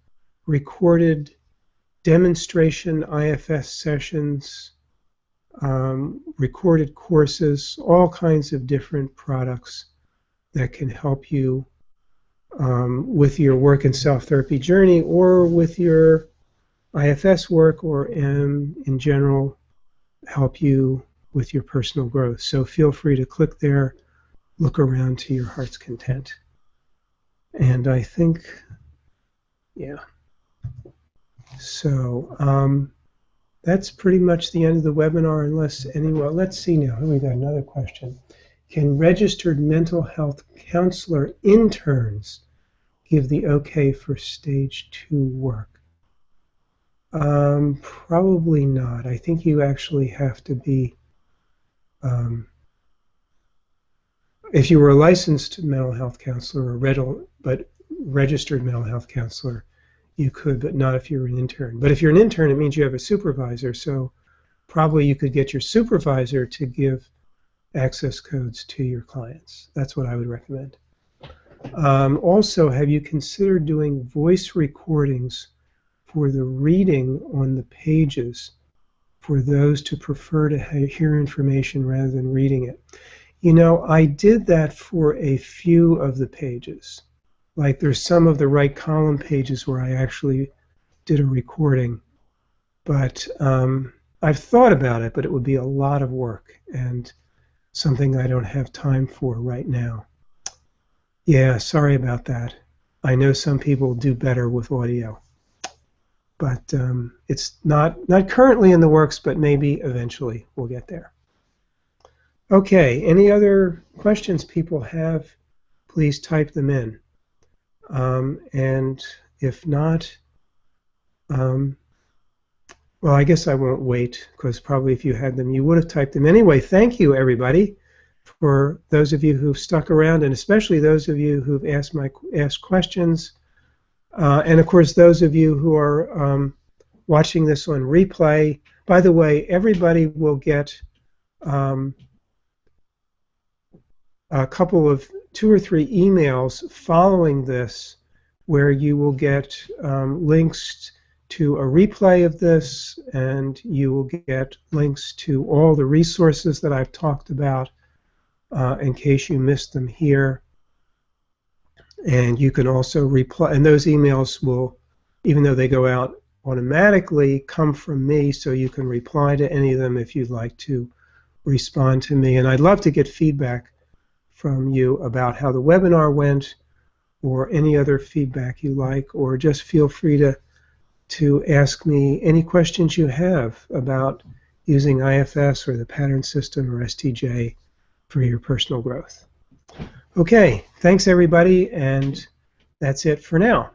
recorded demonstration IFS sessions, recorded courses, all kinds of different products that can help you with your work in Self-Therapy Journey or with your IFS work, or in general help you with your personal growth. So feel free to click there, look around to your heart's content. And I think, yeah. So that's pretty much the end of the webinar, unless anyone, let's see now, we got another question. Can registered mental health counselor interns give the okay for stage 2 work? Probably not. I think you actually have to be, if you were a licensed mental health counselor or registered mental health counselor, you could, but not if you're an intern. But if you're an intern, it means you have a supervisor, so probably you could get your supervisor to give access codes to your clients. That's what I would recommend. Also, have you considered doing voice recordings for the reading on the pages for those to prefer to hear information rather than reading it. You know, I did that for a few of the pages. Like there's some of the right column pages where I actually did a recording. But I've thought about it, but it would be a lot of work and something I don't have time for right now. Yeah, sorry about that. I know some people do better with audio. But it's not currently in the works, but maybe eventually we'll get there. Okay, any other questions people have, please type them in. And if not, well, I guess I won't wait, because probably if you had them, you would have typed them. Anyway, thank you, everybody, for those of you who've stuck around, and especially those of you who've asked questions. And of course, those of you who are watching this on replay. By the way, everybody will get a couple of 2 or 3 emails following this where you will get links to a replay of this, and you will get links to all the resources that I've talked about in case you missed them here. And you can also reply, and those emails will, even though they go out automatically, come from me, so you can reply to any of them if you'd like to respond to me. And I'd love to get feedback from you about how the webinar went, or any other feedback you like, or just feel free to ask me any questions you have about using IFS or the pattern system or STJ for your personal growth. Okay, thanks everybody, and that's it for now.